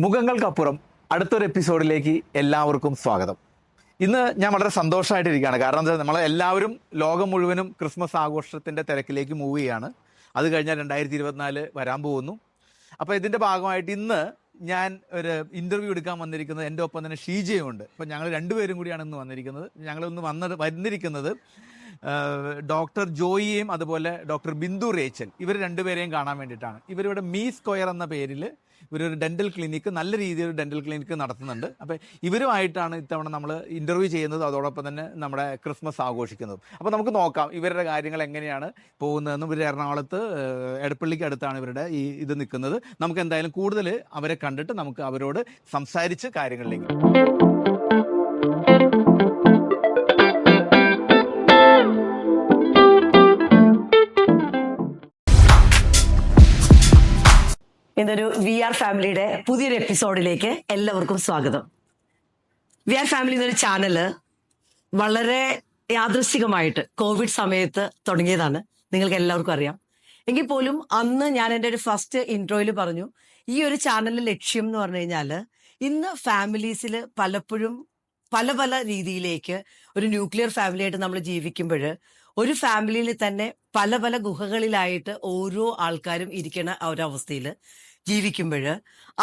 മുഖങ്ങൾക്കപ്പുറം അടുത്തൊരു എപ്പിസോഡിലേക്ക് എല്ലാവർക്കും സ്വാഗതം. ഇന്ന് ഞാൻ വളരെ സന്തോഷമായിട്ടിരിക്കുകയാണ്. കാരണം എന്താ, നമ്മളെല്ലാവരും ലോകം മുഴുവനും ക്രിസ്മസ് ആഘോഷത്തിൻ്റെ തിരക്കിലേക്ക് മൂവ് ചെയ്യുകയാണ്. അത് കഴിഞ്ഞാൽ 2024 വരാൻ പോകുന്നു. അപ്പോൾ ഇതിൻ്റെ ഭാഗമായിട്ട് ഇന്ന് ഞാൻ ഒരു ഇൻ്റർവ്യൂ എടുക്കാൻ വന്നിരിക്കുന്നത് എൻ്റെ ഒപ്പം തന്നെ ഷീജയുമുണ്ട്. അപ്പോൾ ഞങ്ങൾ രണ്ടുപേരും കൂടിയാണ് ഇന്ന് വന്നിരിക്കുന്നത്. ഞങ്ങളിന്ന് വന്നിരിക്കുന്നത് ഡോക്ടർ ജോയിയെയും അതുപോലെ ഡോക്ടർ ബിന്ദു റേച്ചൽ, ഇവർ രണ്ടുപേരെയും കാണാൻ വേണ്ടിയിട്ടാണ്. ഇവരിവിടെ മീ സ്ക്വയർ എന്ന പേരിൽ ഇവരൊരു ഡെൻ്റൽ ക്ലിനിക്ക്, നല്ല രീതിയിൽ ഡെൻ്റൽ ക്ലിനിക്ക് നടത്തുന്നുണ്ട്. അപ്പോൾ ഇവരുമായിട്ടാണ് ഇത്തവണ നമ്മൾ ഇൻ്റർവ്യൂ ചെയ്യുന്നത്, അതോടൊപ്പം തന്നെ നമ്മുടെ ക്രിസ്മസ് ആഘോഷിക്കുന്നത്. അപ്പോൾ നമുക്ക് നോക്കാം ഇവരുടെ കാര്യങ്ങൾ എങ്ങനെയാണ് പോകുന്നതെന്നും. ഇവർ എറണാകുളത്ത് എടപ്പള്ളിക്ക് അടുത്താണ് ഇവരുടെ ഇത് നിൽക്കുന്നത്. നമുക്ക് എന്തായാലും കൂടുതൽ അവരെ കണ്ടിട്ട് നമുക്ക് അവരോട് സംസാരിച്ച് കാര്യങ്ങളിലേക്ക്. ഇന്നൊരു വി ആർ ഫാമിലിയുടെ പുതിയൊരു എപ്പിസോഡിലേക്ക് എല്ലാവർക്കും സ്വാഗതം. വി ആർ ഫാമിലി എന്നൊരു ചാനല് വളരെ യാദൃശ്ചികമായിട്ട് കോവിഡ് സമയത്ത് തുടങ്ങിയതാണ്, നിങ്ങൾക്ക് എല്ലാവർക്കും അറിയാം. എങ്കിൽ പോലും അന്ന് ഞാൻ എൻ്റെ ഒരു ഫസ്റ്റ് ഇൻട്രോയിൽ പറഞ്ഞു, ഈ ഒരു ചാനലിന്റെ ലക്ഷ്യം എന്ന് പറഞ്ഞു കഴിഞ്ഞാൽ ഇന്ന് ഫാമിലീസിൽ പലപ്പോഴും പല പല രീതിയിലേക്ക് ഒരു ന്യൂക്ലിയർ ഫാമിലി ആയിട്ട് നമ്മൾ ജീവിക്കുമ്പോൾ ഒരു ഫാമിലിയിൽ തന്നെ പല പല ഗുഹകളിലായിട്ട് ഓരോ ആൾക്കാരും ഇരിക്കുന്ന ആ ഒരു അവസ്ഥയിൽ ജീവിക്കുമ്പോൾ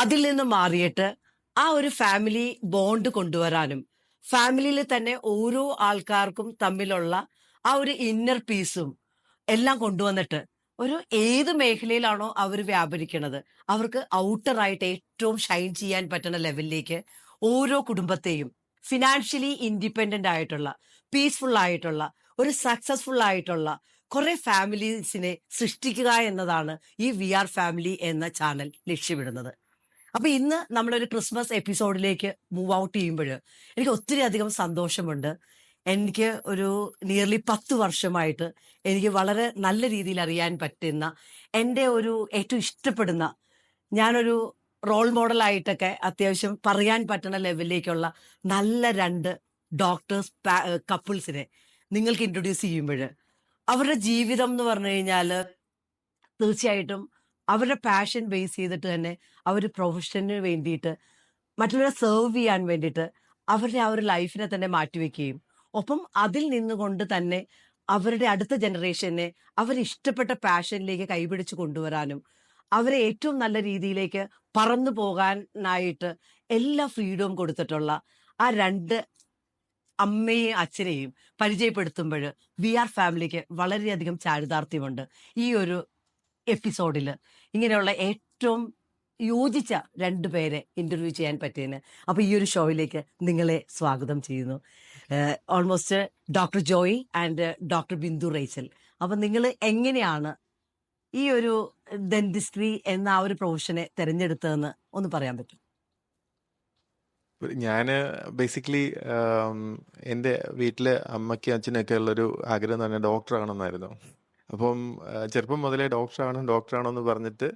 അതിൽ നിന്ന് മാറിയിട്ട് ആ ഒരു ഫാമിലി ബോണ്ട് കൊണ്ടുവരാനും ഫാമിലിയിൽ തന്നെ ഓരോ ആൾക്കാർക്കും തമ്മിലുള്ള ആ ഒരു ഇന്നർ പീസും എല്ലാം കൊണ്ടുവന്നിട്ട് ഒരു ഏത് മേഖലയിലാണോ അവർ വ്യാപരിക്കുന്നത് അവർക്ക് ഔട്ടറായിട്ട് ഏറ്റവും ഷൈൻ ചെയ്യാൻ പറ്റുന്ന ലെവലിലേക്ക് ഓരോ കുടുംബത്തെയും ഫിനാൻഷ്യലി ഇൻഡിപെൻഡന്റ് ആയിട്ടുള്ള, പീസ്ഫുൾ ആയിട്ടുള്ള, ഒരു സക്സസ്ഫുൾ ആയിട്ടുള്ള കുറെ ഫാമിലീസിനെ സൃഷ്ടിക്കുക എന്നതാണ് ഈ വി ആർ ഫാമിലി എന്ന ചാനൽ ലക്ഷ്യമിടുന്നത്. അപ്പൊ ഇന്ന് നമ്മളൊരു ക്രിസ്മസ് എപ്പിസോഡിലേക്ക് മൂവ് ഔട്ട് ചെയ്യുമ്പോൾ എനിക്ക് ഒത്തിരി അധികം സന്തോഷമുണ്ട്. എനിക്ക് ഒരു നിയർലി 10 വർഷമായിട്ട് എനിക്ക് വളരെ നല്ല രീതിയിൽ അറിയാൻ പറ്റുന്ന, എൻ്റെ ഒരു ഏറ്റവും ഇഷ്ടപ്പെടുന്ന, ഞാനൊരു റോൾ മോഡലായിട്ടൊക്കെ അത്യാവശ്യം പറയാൻ പറ്റുന്ന ലെവലിലേക്കുള്ള നല്ല 2 ഡോക്ടേഴ്സ് കപ്പിൾസിനെ നിങ്ങൾക്ക് ഇൻട്രൊഡ്യൂസ് ചെയ്യുമ്പോൾ അവരുടെ ജീവിതം എന്ന് പറഞ്ഞു കഴിഞ്ഞാൽ തീർച്ചയായിട്ടും അവരുടെ പാഷൻ ബേസ് ചെയ്തിട്ട് തന്നെ അവർ പ്രൊഫഷന് വേണ്ടിയിട്ട് മറ്റുള്ളവരെ സെർവ് ചെയ്യാൻ വേണ്ടിയിട്ട് അവരുടെ ആ ഒരു ലൈഫിനെ തന്നെ മാറ്റിവെക്കുകയും ഒപ്പം അതിൽ നിന്നുകൊണ്ട് തന്നെ അവരുടെ അടുത്ത ജനറേഷനെ അവരിഷ്ടപ്പെട്ട പാഷനിലേക്ക് കൈപിടിച്ച് കൊണ്ടുവരാനും അവരെ ഏറ്റവും നല്ല രീതിയിലേക്ക് പറന്നു പോകാനായിട്ട് എല്ലാ ഫ്രീഡവും കൊടുത്തിട്ടുള്ള ആ 2 അമ്മയെയും അച്ഛനെയും പരിചയപ്പെടുത്തുമ്പോൾ വി ആർ ഫാമിലിക്ക് വളരെയധികം ചാരിതാർത്ഥ്യമുണ്ട്. ഈ ഒരു എപ്പിസോഡിൽ ഇങ്ങനെയുള്ള ഏറ്റവും യോജിച്ച 2 പേരെ ഇന്റർവ്യൂ ചെയ്യാൻ പറ്റിയതിന് അപ്പോൾ ഈ ഒരു ഷോയിലേക്ക് നിങ്ങളെ സ്വാഗതം ചെയ്യുന്നു. Almost doctor Joy and doctor Bindu Rachel. അപ്പം നിങ്ങൾ എങ്ങനെയാണ് ഈ ഒരു ഡെന്റിസ്ട്രി എന്ന ആ ഒരു പ്രൊഫഷനെ തിരഞ്ഞെടുത്തതെന്ന് ഒന്ന് പറയാൻ പറ്റും? ഞാൻ ബേസിക്കലി എൻ്റെ വീട്ടിലെ അമ്മയ്ക്കും അച്ഛനൊക്കെ ഉള്ളൊരു ആഗ്രഹം എന്ന് പറഞ്ഞാൽ ഡോക്ടർ ആണെന്നായിരുന്നു. അപ്പം ചെറുപ്പം മുതലേ ഡോക്ടറാണോ എന്ന് പറഞ്ഞിട്ട്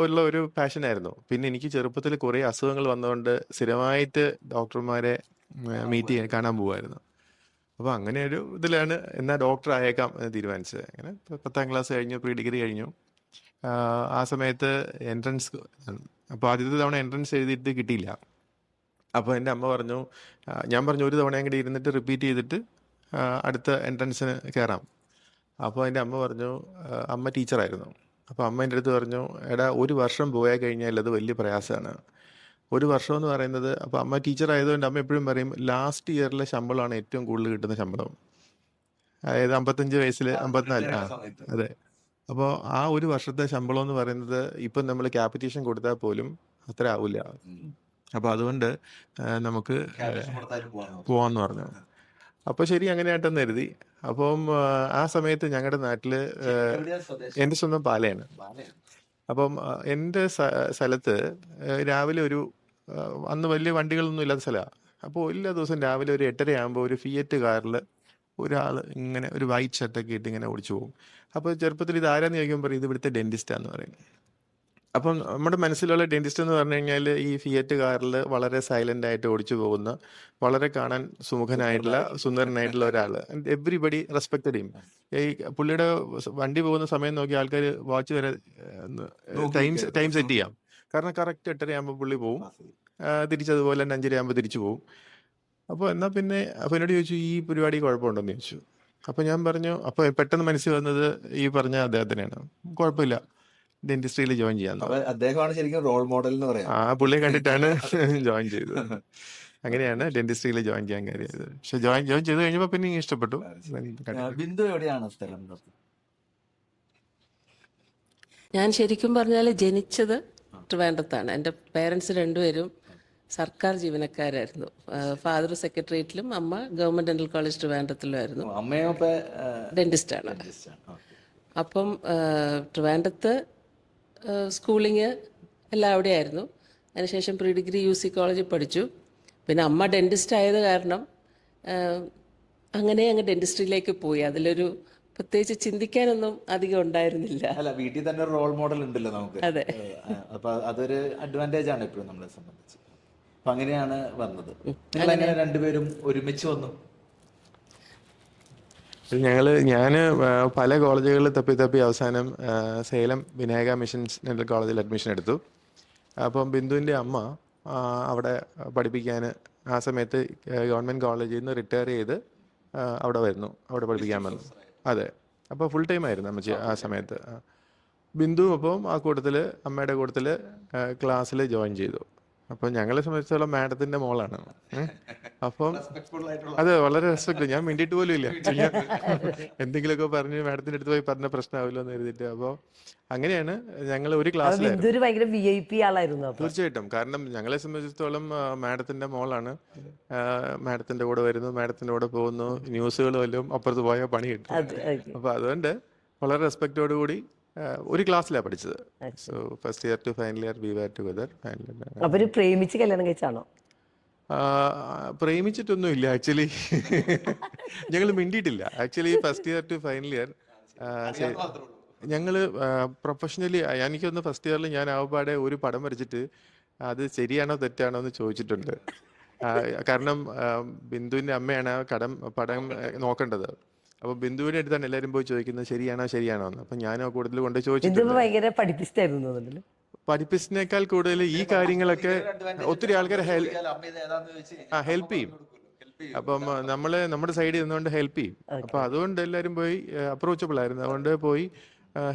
ഉള്ള ഒരു പാഷനായിരുന്നു. പിന്നെ എനിക്ക് ചെറുപ്പത്തിൽ കുറേ അസുഖങ്ങൾ വന്നതുകൊണ്ട് സ്ഥിരമായിട്ട് ഡോക്ടർമാരെ കാണാൻ പോകുമായിരുന്നു. അപ്പോൾ അങ്ങനെ ഒരു ഇതിലാണ് എന്നാൽ ഡോക്ടർ ആയേക്കാം എന്ന് തീരുമാനിച്ചത്. അങ്ങനെ 10ാം ക്ലാസ് കഴിഞ്ഞു, പ്രീ ഡിഗ്രി കഴിഞ്ഞു. ആ സമയത്ത് എൻട്രൻസ്, അപ്പോൾ ആദ്യത്തെ തവണ എൻട്രൻസ് എഴുതിയിട്ട് കിട്ടിയില്ല. അപ്പോൾ എൻ്റെ അമ്മ പറഞ്ഞു, ഞാൻ പറഞ്ഞു ഒരു തവണ അങ്ങോട്ട് ഇരുന്നിട്ട് റിപ്പീറ്റ് ചെയ്തിട്ട് അടുത്ത എൻട്രൻസിന് കയറാം. അപ്പോൾ എൻ്റെ അമ്മ പറഞ്ഞു, അമ്മ ടീച്ചറായിരുന്നു. അപ്പോൾ അമ്മ എൻ്റെ അടുത്ത് പറഞ്ഞു, എടാ 1 വർഷം പോയാൽ കഴിഞ്ഞാൽ അത് വലിയ പ്രയാസമാണ്. 1 വർഷം എന്ന് പറയുന്നത്, അപ്പോൾ അമ്മ ടീച്ചർ ആയതുകൊണ്ട് അമ്മ എപ്പോഴും പറയും ലാസ്റ്റ് ഇയറിലെ ശമ്പളമാണ് ഏറ്റവും കൂടുതൽ കിട്ടുന്ന ശമ്പളം. അതായത് 55 വയസ്സിൽ 54. അതെ. അപ്പോൾ ആ 1 വർഷത്തെ ശമ്പളം എന്ന് പറയുന്നത് ഇപ്പം നമ്മൾ ക്യാപിറ്റേഷൻ കൊടുത്താൽ പോലും അത്ര ആവില്ല. അപ്പോൾ അതുകൊണ്ട് നമുക്ക് പോവാന്ന് പറഞ്ഞു. അപ്പോൾ ശരി, അങ്ങനെയായിട്ടെന്ന് കരുതി. അപ്പം ആ സമയത്ത് ഞങ്ങളുടെ നാട്ടിൽ, എൻ്റെ സ്വന്തം പാലയാണ്. അപ്പം എൻ്റെ സ്ഥലത്ത് രാവിലെ അന്ന് വലിയ വണ്ടികളൊന്നും ഇല്ലാത്ത സ്ഥലമാണ്. അപ്പോൾ എല്ലാ ദിവസവും രാവിലെ ഒരു 8:30 ആകുമ്പോൾ ഒരു ഫിയറ്റ് കാറിൽ ഒരാൾ ഇങ്ങനെ ഒരു വൈറ്റ് ഷർട്ടൊക്കെ ഇട്ട് ഇങ്ങനെ ഓടിച്ചു പോകും. അപ്പോൾ ചെറുപ്പത്തിൽ ഇത് ആരാന്ന് ചോദിക്കുമ്പോൾ ഇത് ഇവിടുത്തെ ഡെന്റിസ്റ്റാന്ന് പറയും. അപ്പം നമ്മുടെ മനസ്സിലുള്ള ഡെന്റിസ്റ്റ് എന്ന് പറഞ്ഞു കഴിഞ്ഞാൽ ഈ ഫിയറ്റ് കാറിൽ വളരെ സൈലന്റ് ആയിട്ട് ഓടിച്ചു പോകുന്ന, വളരെ കാണാൻ സുമുഖനായിട്ടുള്ള, സുന്ദരനായിട്ടുള്ള ഒരാൾ. Everybody respected him. ഈ പുള്ളിയുടെ വണ്ടി പോകുന്ന സമയം നോക്കി ആൾക്കാർ വാച്ച് വരെ ടൈം സെറ്റ് ചെയ്യാം. കാരണം കറക്റ്റ് 8:30 പുള്ളി പോവും. തിരിച്ചതുപോലെ തന്നെ 5:30 തിരിച്ചു പോവും. അപ്പോൾ എന്നാൽ പിന്നെ അപ്പോൾ എന്നോട് ചോദിച്ചു ഈ പരിപാടി കുഴപ്പമുണ്ടോന്ന് ചോദിച്ചു. അപ്പോൾ ഞാൻ പറഞ്ഞു, അപ്പോൾ പെട്ടെന്ന് മനസ്സിൽ വന്നത് ഈ പറഞ്ഞ അദ്ദേഹത്തിനാണ്. കുഴപ്പമില്ല, ഡെന്റിസ്ട്രിയിൽ ജോയിൻ ചെയ്യാന്ന് പറഞ്ഞു. അദ്ദേഹമാണ് ശരിക്കും റോൾ മോഡൽ എന്ന് പറയാം. ആ പുള്ളിയെ കണ്ടിട്ടാണ് ജോയിൻ ചെയ്തത്. അങ്ങനെയാണ് ഡെന്റിസ്ട്രിയിൽ ജോയിൻ ചെയ്യാൻ കാര്യമായത്. പക്ഷെ ജോയിൻ ചെയ്ത് കഴിഞ്ഞപ്പോൾ പിന്നെ എനിക്ക് ഇഷ്ടപ്പെട്ടു. ബിന്ദു എവിടെയാണ് സ്ഥലം? ഞാൻ ശരിക്കും പറഞ്ഞാൽ ജനിച്ചത് ട്രിവാൻഡ്രത്താണ്. എൻ്റെ പേരൻസ് രണ്ടുപേരും സർക്കാർ ജീവനക്കാരായിരുന്നു. ഫാദർ സെക്രട്ടേറിയറ്റിലും അമ്മ ഗവൺമെൻറ് ഡെന്റൽ കോളേജ് ട്രിവാൻഡ്രത്തിലുമായിരുന്നു. അമ്മയോ ഡെന്റിസ്റ്റാണ്. അപ്പം ട്രിവാൻഡ്രത്ത് സ്കൂളിങ് എല്ലാം അവിടെയായിരുന്നു. അതിനുശേഷം പ്രീ ഡിഗ്രി UC കോളേജിൽ പഠിച്ചു. പിന്നെ അമ്മ ഡെന്റിസ്റ്റ് ആയത് കാരണം അങ്ങനെ അങ്ങ് ഡെന്റിസ്ട്രിയിലേക്ക് പോയി. അതിലൊരു പ്രത്യേകിച്ച് ചിന്തിക്കാനൊന്നും അധികം ഉണ്ടായിരുന്നില്ല. അല്ല, വീട്ടിൽ തന്നെ ഒരു റോൾ മോഡൽ ഉണ്ടല്ലോ നമുക്ക്. അതെ. അപ്പൊ അതൊരു അഡ്വാൻറ്റേജ് ആണ് എപ്പോഴും നമ്മളെ സംബന്ധിച്ച്. അപ്പൊ അങ്ങനെയാണ് വന്നത്. നിങ്ങൾ എങ്ങനെ രണ്ടുപേരും ഒരുമിച്ച് വന്നു? ഞാൻ പല കോളേജുകളിൽ തപ്പി അവസാനം സേലം വിനായക മിഷൻസ് ഡെന്റൽ കോളേജിൽ അഡ്മിഷൻ എടുത്തു. അപ്പം ബിന്ദുവിൻ്റെ അമ്മ അവിടെ പഠിപ്പിക്കാൻ ആ സമയത്ത് ഗവൺമെൻറ് കോളേജിൽ നിന്ന് റിട്ടയർ ചെയ്ത് അവിടെ പഠിപ്പിക്കാൻ വന്നു. അതെ, അപ്പോൾ ഫുൾ ടൈം ആയിരുന്നു അമ്മച്ചി ആ സമയത്ത്. ബിന്ദു അപ്പം ആ കൂട്ടത്തിൽ അമ്മയുടെ കൂട്ടത്തിൽ ക്ലാസ്സിൽ ജോയിൻ ചെയ്തു. അപ്പം ഞങ്ങളെ സംബന്ധിച്ചിടത്തോളം മാഡത്തിൻ്റെ മോളാണ്. അപ്പം അത് വളരെ റെസ്പെക്ട്. ഞാൻ മിണ്ടിയിട്ട് പോലും ഇല്ല. എന്തെങ്കിലുമൊക്കെ പറഞ്ഞ് മാഡത്തിൻ്റെ അടുത്ത് പോയി പറഞ്ഞ പ്രശ്നമാവില്ലോ എന്ന് എഴുതിയിട്ട്. അപ്പോൾ അങ്ങനെയാണ് ഞങ്ങൾ ഒരു ക്ലാസ്സിലായിരുന്നു. VIP ആളായിരുന്നു. തീർച്ചയായിട്ടും. കാരണം ഞങ്ങളെ സംബന്ധിച്ചിടത്തോളം മാഡത്തിൻ്റെ മോളാണ്. മാഡത്തിൻ്റെ കൂടെ വരുന്നു, മാഡത്തിൻ്റെ കൂടെ പോകുന്നു, ന്യൂസുകൾ വല്ലതും അപ്പുറത്ത് പോയാൽ പണി കിട്ടും. അപ്പോൾ അതുകൊണ്ട് വളരെ റെസ്പെക്റ്റോടു കൂടി ഒരു ക്ലാസ്സിലാണ് പഠിച്ചത്. So first year to final year we were together. അവര് പ്രേമിച്ച് കല്യാണം കഴിച്ചാണോ? പ്രേമിച്ചിട്ടൊന്നുമില്ല ആക്ച്വലി. ഞങ്ങൾ മിണ്ടിയിട്ടില്ല actually. First year to final year ഞങ്ങൾ പ്രൊഫഷണലി, എനിക്കൊന്ന് ഫസ്റ്റ് ഇയറിൽ ഞാൻ ആവപ്പാടെ ഒരു പടം വരച്ചിട്ട് അത് ശരിയാണോ തെറ്റാണോ എന്ന് ചോദിച്ചിട്ടുണ്ട്. കാരണം ബിന്ദുവിൻ്റെ അമ്മയാണ് പടം നോക്കേണ്ടത്. അപ്പോൾ ബിന്ദുവിൻ്റെ അടുത്താണ് എല്ലാവരും പോയി ചോദിക്കുന്നത് ശരിയാണോ എന്ന്. അപ്പം ഞാൻ കൂടുതൽ കൊണ്ട് ചോദിച്ചിട്ടുണ്ട്. പഠിപ്പിച്ചതിനേക്കാൾ കൂടുതൽ ഈ കാര്യങ്ങളൊക്കെ ഒത്തിരി ആൾക്കാർ ഹെൽപ്പ് ചെയ്യും. അപ്പം നമ്മുടെ സൈഡിൽ നിന്നുകൊണ്ട് ഹെൽപ്പ് ചെയ്യും. അപ്പം അതുകൊണ്ട് എല്ലാവരും പോയി അപ്രോച്ചബിൾ ആയിരുന്നു. അതുകൊണ്ട് പോയി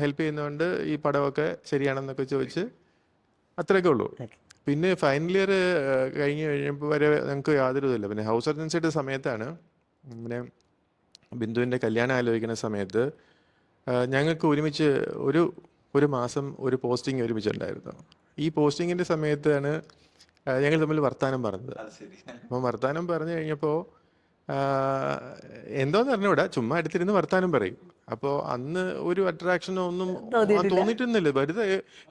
ഹെൽപ്പ് ചെയ്യുന്നതുകൊണ്ട് ഈ പടമൊക്കെ ശരിയാണെന്നൊക്കെ ചോദിച്ച് അത്രയൊക്കെ ഉള്ളൂ. പിന്നെ ഫൈനൽ ഇയർ കഴിഞ്ഞപ്പോൾ വരെ ഞങ്ങൾക്ക് യാതൊരു ഇല്ല. പിന്നെ ഹൗസ് സർജൻസിയുടെ സമയത്താണ് പിന്നെ ബിന്ദുവിൻ്റെ കല്യാണം ആലോചിക്കുന്ന സമയത്ത് ഞങ്ങൾക്ക് ഒരുമിച്ച് ഒരു മാസം ഒരു പോസ്റ്റിംഗ് ഒരുമിച്ചുണ്ടായിരുന്നു. ഈ പോസ്റ്റിങ്ങിൻ്റെ സമയത്താണ് ഞങ്ങൾ തമ്മിൽ വർത്തമാനം പറഞ്ഞത്. അപ്പം വർത്തമാനം പറഞ്ഞു കഴിഞ്ഞപ്പോൾ എന്തോന്ന് അറിഞ്ഞൂടാ, ചുമ്മാ അടുത്തിരുന്ന് വർത്തമാനം പറയും. അപ്പോൾ അന്ന് ഒരു അട്രാക്ഷനോ ഒന്നും തോന്നിയിട്ടൊന്നുമില്ല. വെറുതെ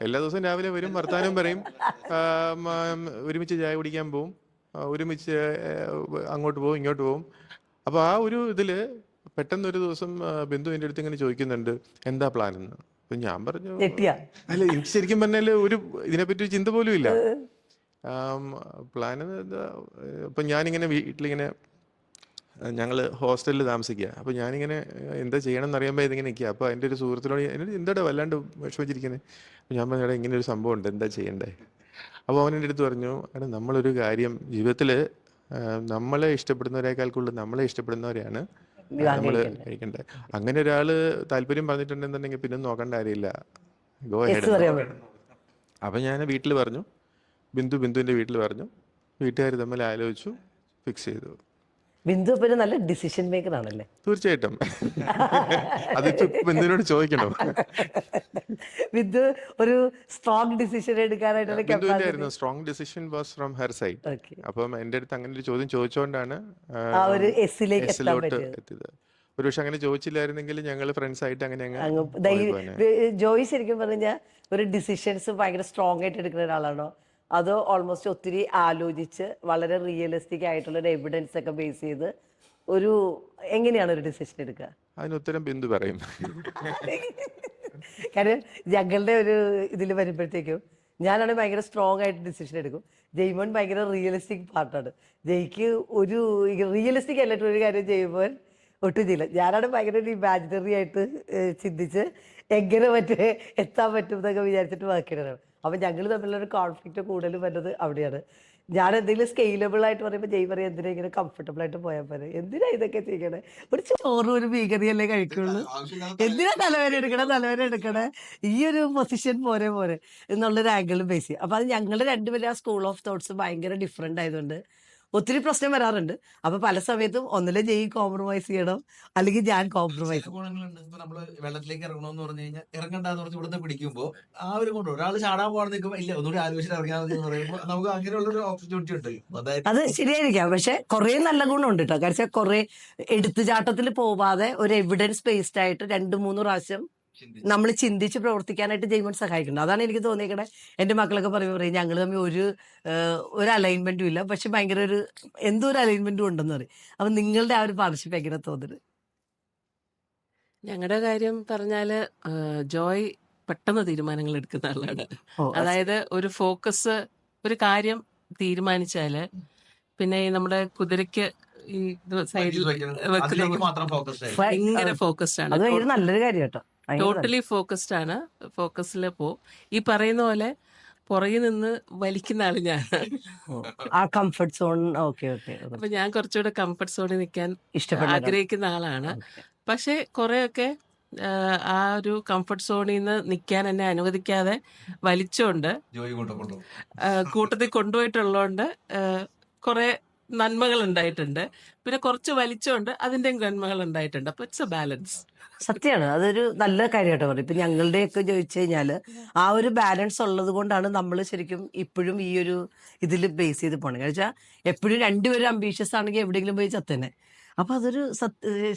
എല്ലാ ദിവസവും രാവിലെ വരും, വർത്തമാനം പറയും, ഒരുമിച്ച് ചായ കുടിക്കാൻ പോവും, ഒരുമിച്ച് അങ്ങോട്ട് പോവും ഇങ്ങോട്ട് പോവും. അപ്പോൾ ആ ഒരു ഇതിൽ പെട്ടെന്നൊരു ദിവസം ബിന്ദു എൻ്റെ അടുത്ത് ഇങ്ങനെ ചോദിക്കുന്നുണ്ട് എന്താ പ്ലാൻ എന്ന്. അപ്പം ഞാൻ പറഞ്ഞു, അല്ല എനിക്ക് ശരിക്കും പറഞ്ഞാൽ ഇതിനെപ്പറ്റി ഒരു ചിന്ത പോലും ഇല്ല. പ്ലാൻ എന്താ, അപ്പം ഞാനിങ്ങനെ വീട്ടിലിങ്ങനെ ഞങ്ങൾ ഹോസ്റ്റലിൽ താമസിക്കുക. അപ്പോൾ ഞാനിങ്ങനെ എന്താ ചെയ്യണം എന്നറിയാൻ ഇതിങ്ങനെ നിൽക്കുക. അപ്പോൾ എൻ്റെ ഒരു സുഹൃത്തിനോട് എന്നോട് എന്താടാ വല്ലാണ്ട് വിഷമിച്ചിരിക്കുന്നത്. അപ്പോൾ ഞാൻ പറഞ്ഞ ഇങ്ങനെ ഒരു സംഭവം ഉണ്ട്, എന്താ ചെയ്യണ്ടേ. അപ്പോൾ അവൻ എൻ്റെ അടുത്ത് പറഞ്ഞു, എടാ നമ്മളൊരു കാര്യം ജീവിതത്തിൽ നമ്മളെ ഇഷ്ടപ്പെടുന്നവരെക്കാൾ കൂടുതൽ നമ്മളെ ഇഷ്ടപ്പെടുന്നവരെയാണ് നമ്മൾ കഴിക്കണ്ടേ. അങ്ങനെ ഒരാൾ താല്പര്യം പറഞ്ഞിട്ടുണ്ടെന്നുണ്ടെങ്കിൽ പിന്നെ നോക്കേണ്ട കാര്യമില്ല, ഗോ ഹെഡ്. അപ്പം ഞാൻ വീട്ടിൽ പറഞ്ഞു, ബിന്ദുവിൻ്റെ വീട്ടിൽ പറഞ്ഞു, വീട്ടുകാർ തമ്മിൽ ആലോചിച്ചു, ഫിക്സ് ചെയ്തു. ബിന്ദു പിന്നെ നല്ല ഡിസിഷൻ മേക്കർ ആണല്ലേ? തീർച്ചയായിട്ടും. അതിപ്പോ ബിന്ദുവിനോട് ചോദിക്കണം. ബിന്ദു ഒരു സ്ട്രോങ് ഡിസിഷൻ എടുക്കാനായിട്ടുള്ള strong decision was from her side. അപ്പം എൻ്റെ അടുത്ത് അങ്ങനെ ഒരു ചോദ്യം ചോദിച്ചുകൊണ്ടാണ് എസിലോട്ട് എത്തിയത്. ഒരു പക്ഷെ അങ്ങനെ ചോദിച്ചില്ലായിരുന്നെങ്കിൽ ഞങ്ങൾ ഫ്രണ്ട്സ് ആയിട്ട് അങ്ങനെ ജോയി ശരിക്കും പറഞ്ഞാൽ ഒരു ഡിസിഷൻസ് ഭയങ്കര സ്ട്രോങ് ആയിട്ട് എടുക്കുന്ന ഒരാളാണോ, അതോ ഓൾമോസ്റ്റ് ഒത്തിരി ആലോചിച്ച് വളരെ റിയലിസ്റ്റിക് ആയിട്ടുള്ള ഒരു എവിഡൻസ് ഒക്കെ ബേസ് ചെയ്ത് എങ്ങനെയാണ് ഒരു ഡിസിഷൻ എടുക്കുക? അതിന് ഉത്തരം ബിന്ദു പറയും. കാര്യം ഞങ്ങളുടെ ഒരു ഇതിൽ വരുമ്പോഴത്തേക്കും ഞാനാണെങ്കിൽ ഭയങ്കര സ്ട്രോങ് ആയിട്ട് ഡിസിഷൻ എടുക്കും. ജയ്മോൻ ഭയങ്കര റിയലിസ്റ്റിക് പാർട്ടാണ്. ജയ്ക്ക് ഒരു റിയലിസ്റ്റിക് അല്ലായിട്ട് ഒരു കാര്യം ചെയ്യുമ്പോൾ ഒട്ടും ചെയ്യില്ല. ഞാനാണ് ഭയങ്കര ഒരു ഇമാജിനറി ആയിട്ട് ചിന്തിച്ച് എങ്ങനെ എത്താൻ പറ്റും എന്നൊക്കെ വിചാരിച്ചിട്ട് വർക്ക് ചെയ്യണം. അപ്പൊ ഞങ്ങൾ തമ്മിലൊരു കോൺഫ്ലിക്റ്റ് കൂടുതൽ വരുന്നത് അവിടെയാണ്. ഞാൻ എന്തെങ്കിലും സ്കെയിലബിൾ ആയിട്ട് പറയുമ്പോൾ ജയ് പറയും എന്തിനാ ഇങ്ങനെ കംഫർട്ടബിൾ ആയിട്ട് പോയാൽ പോലെ, എന്തിനാ ഇതൊക്കെ ചെയ്യണേ, ഒരു ചോറും ഒരു മീൻകറിയല്ലേ കഴിക്കുള്ളൂ, എന്തിനാ തലവേദന എടുക്കണേ, ഈ ഒരു പൊസിഷൻ പോരെ പോരെ എന്നുള്ളൊരു ആംഗിളും ബേസ് ചെയ്യും. അപ്പൊ അത് ഞങ്ങളുടെ രണ്ടുപേരും ആ സ്കൂൾ ഓഫ് തോട്ട്സ് ഭയങ്കര ഡിഫറെന്റ് ആയതുകൊണ്ട് ഒത്തിരി പ്രശ്നം വരാറുണ്ട്. അപ്പൊ പല സമയത്തും ഒന്നിലെ ജയ് കോംപ്രമൈസ് ചെയ്യണം, അല്ലെങ്കിൽ ഞാൻ കോംപ്രമൈസ്. ചില ഗുണങ്ങളുണ്ട്. ഇപ്പൊ നമ്മള് വെള്ളത്തിലേക്ക് ഇറങ്ങണമെന്ന് പറഞ്ഞു കഴിഞ്ഞാൽ ഇറങ്ങണ്ടെന്ന് പറഞ്ഞ് ഇവിടുന്ന് പിടിക്കുമ്പോ ആ ഒരു കൊണ്ട് ഒരാൾ ചാടാൻ പോകാൻ നിൽക്കുമ്പോ ഇല്ല ഒന്നുകൂടി ആലോചിച്ചിട്ട് ഇറങ്ങിയാൽ മതി എന്ന് പറയുമ്പോൾ നമുക്ക് അങ്ങനെയുള്ള ഒരു ഓപ്പർച്യൂണിറ്റി ഉണ്ട്. അതായത് അത് ശരിയായിരിക്കാം, പക്ഷെ കുറെ നല്ല ഗുണമുണ്ട് കേട്ടോ. കാരണം കുറെ എടുത്തുചാട്ടത്തിൽ പോവാതെ ഒരു എവിഡൻസ് ബേസ്ഡ് ആയിട്ട് 2-3 പ്രാവശ്യം നമ്മൾ ചിന്തിച്ച് പ്രവർത്തിക്കാനായിട്ട് ജയ്മോൻ സഹായിക്കുന്നുണ്ട്. അതാണ് എനിക്ക് തോന്നിയേക്കണേ. എന്റെ മക്കളൊക്കെ പറയും ഞങ്ങൾ തമ്മിൽ ഒരു അലൈൻമെന്റും ഇല്ല, പക്ഷെ ഭയങ്കര എന്തോ ഒരു അലൈൻമെന്റും ഉണ്ടെന്ന് പറയും. അപ്പൊ നിങ്ങളുടെ ആ ഒരു പാർട്ണർഷിപ്പ് എങ്ങനെ തോന്നുന്നത്? ഞങ്ങളുടെ കാര്യം പറഞ്ഞാല് ജോയ് പെട്ടെന്ന് തീരുമാനങ്ങൾ എടുക്കുന്ന ആളാണ്. അതായത് ഒരു ഫോക്കസ്, ഒരു കാര്യം തീരുമാനിച്ചാല് പിന്നെ ഈ നമ്മുടെ കുതിരയ്ക്ക് ഈ സൈഡിൽ വെക്കുന്ന മാത്രം ഫോക്കസ് ഭയങ്കര ഫോക്കസ്ഡ് അത് ആണ്. ഭയങ്കര നല്ലൊരു കാര്യം കേട്ടോ. ടോട്ടലി ഫോക്കസ്ഡ് ആണ്. ഫോക്കസിൽ ഈ പറയുന്ന പോലെ പുറകിൽ നിന്ന് വലിക്കുന്ന ആള് ഞാൻ. ആ കംഫർട്ട് സോൺ. Okay okay. അപ്പൊ ഞാൻ കുറച്ചുകൂടെ കംഫർട്ട് സോണിൽ നിൽക്കാൻ ഇഷ്ടപ്പെടുന്ന ആഗ്രഹിക്കുന്ന ആളാണ്. പക്ഷെ കുറെയൊക്കെ ആ ഒരു കംഫർട്ട് സോണിൽ നിന്ന് നിൽക്കാൻ എന്നെ അനുവദിക്കാതെ വലിച്ചോണ്ട് കൂട്ടത്തിൽ കൊണ്ടുപോയിട്ടുള്ളതുകൊണ്ട് കുറെ നന്മകൾ ഉണ്ടായിട്ടുണ്ട്. പിന്നെ കുറച്ച് വലിച്ചോണ്ട് അതിന്റെയും നന്മകൾ ഉണ്ടായിട്ടുണ്ട്. അപ്പൊ ഇറ്റ്സ് എ ബാലൻസ്. സത്യമാണ്, അതൊരു നല്ല കാര്യമായിട്ട് പറയും. ഇപ്പൊ ഞങ്ങളുടെയൊക്കെ ചോദിച്ചു കഴിഞ്ഞാല് ആ ഒരു ബാലൻസ് ഉള്ളത് കൊണ്ടാണ് നമ്മൾ ശരിക്കും ഇപ്പോഴും ഈ ഒരു ഇതിൽ ബേസ് ചെയ്ത് പോണത്. കാരണം വെച്ചാൽ എപ്പോഴും രണ്ടുപേരും അംബീഷ്യസ് ആണെങ്കിൽ എവിടെയെങ്കിലും പോയി ചത്തന്നെ. അപ്പൊ അതൊരു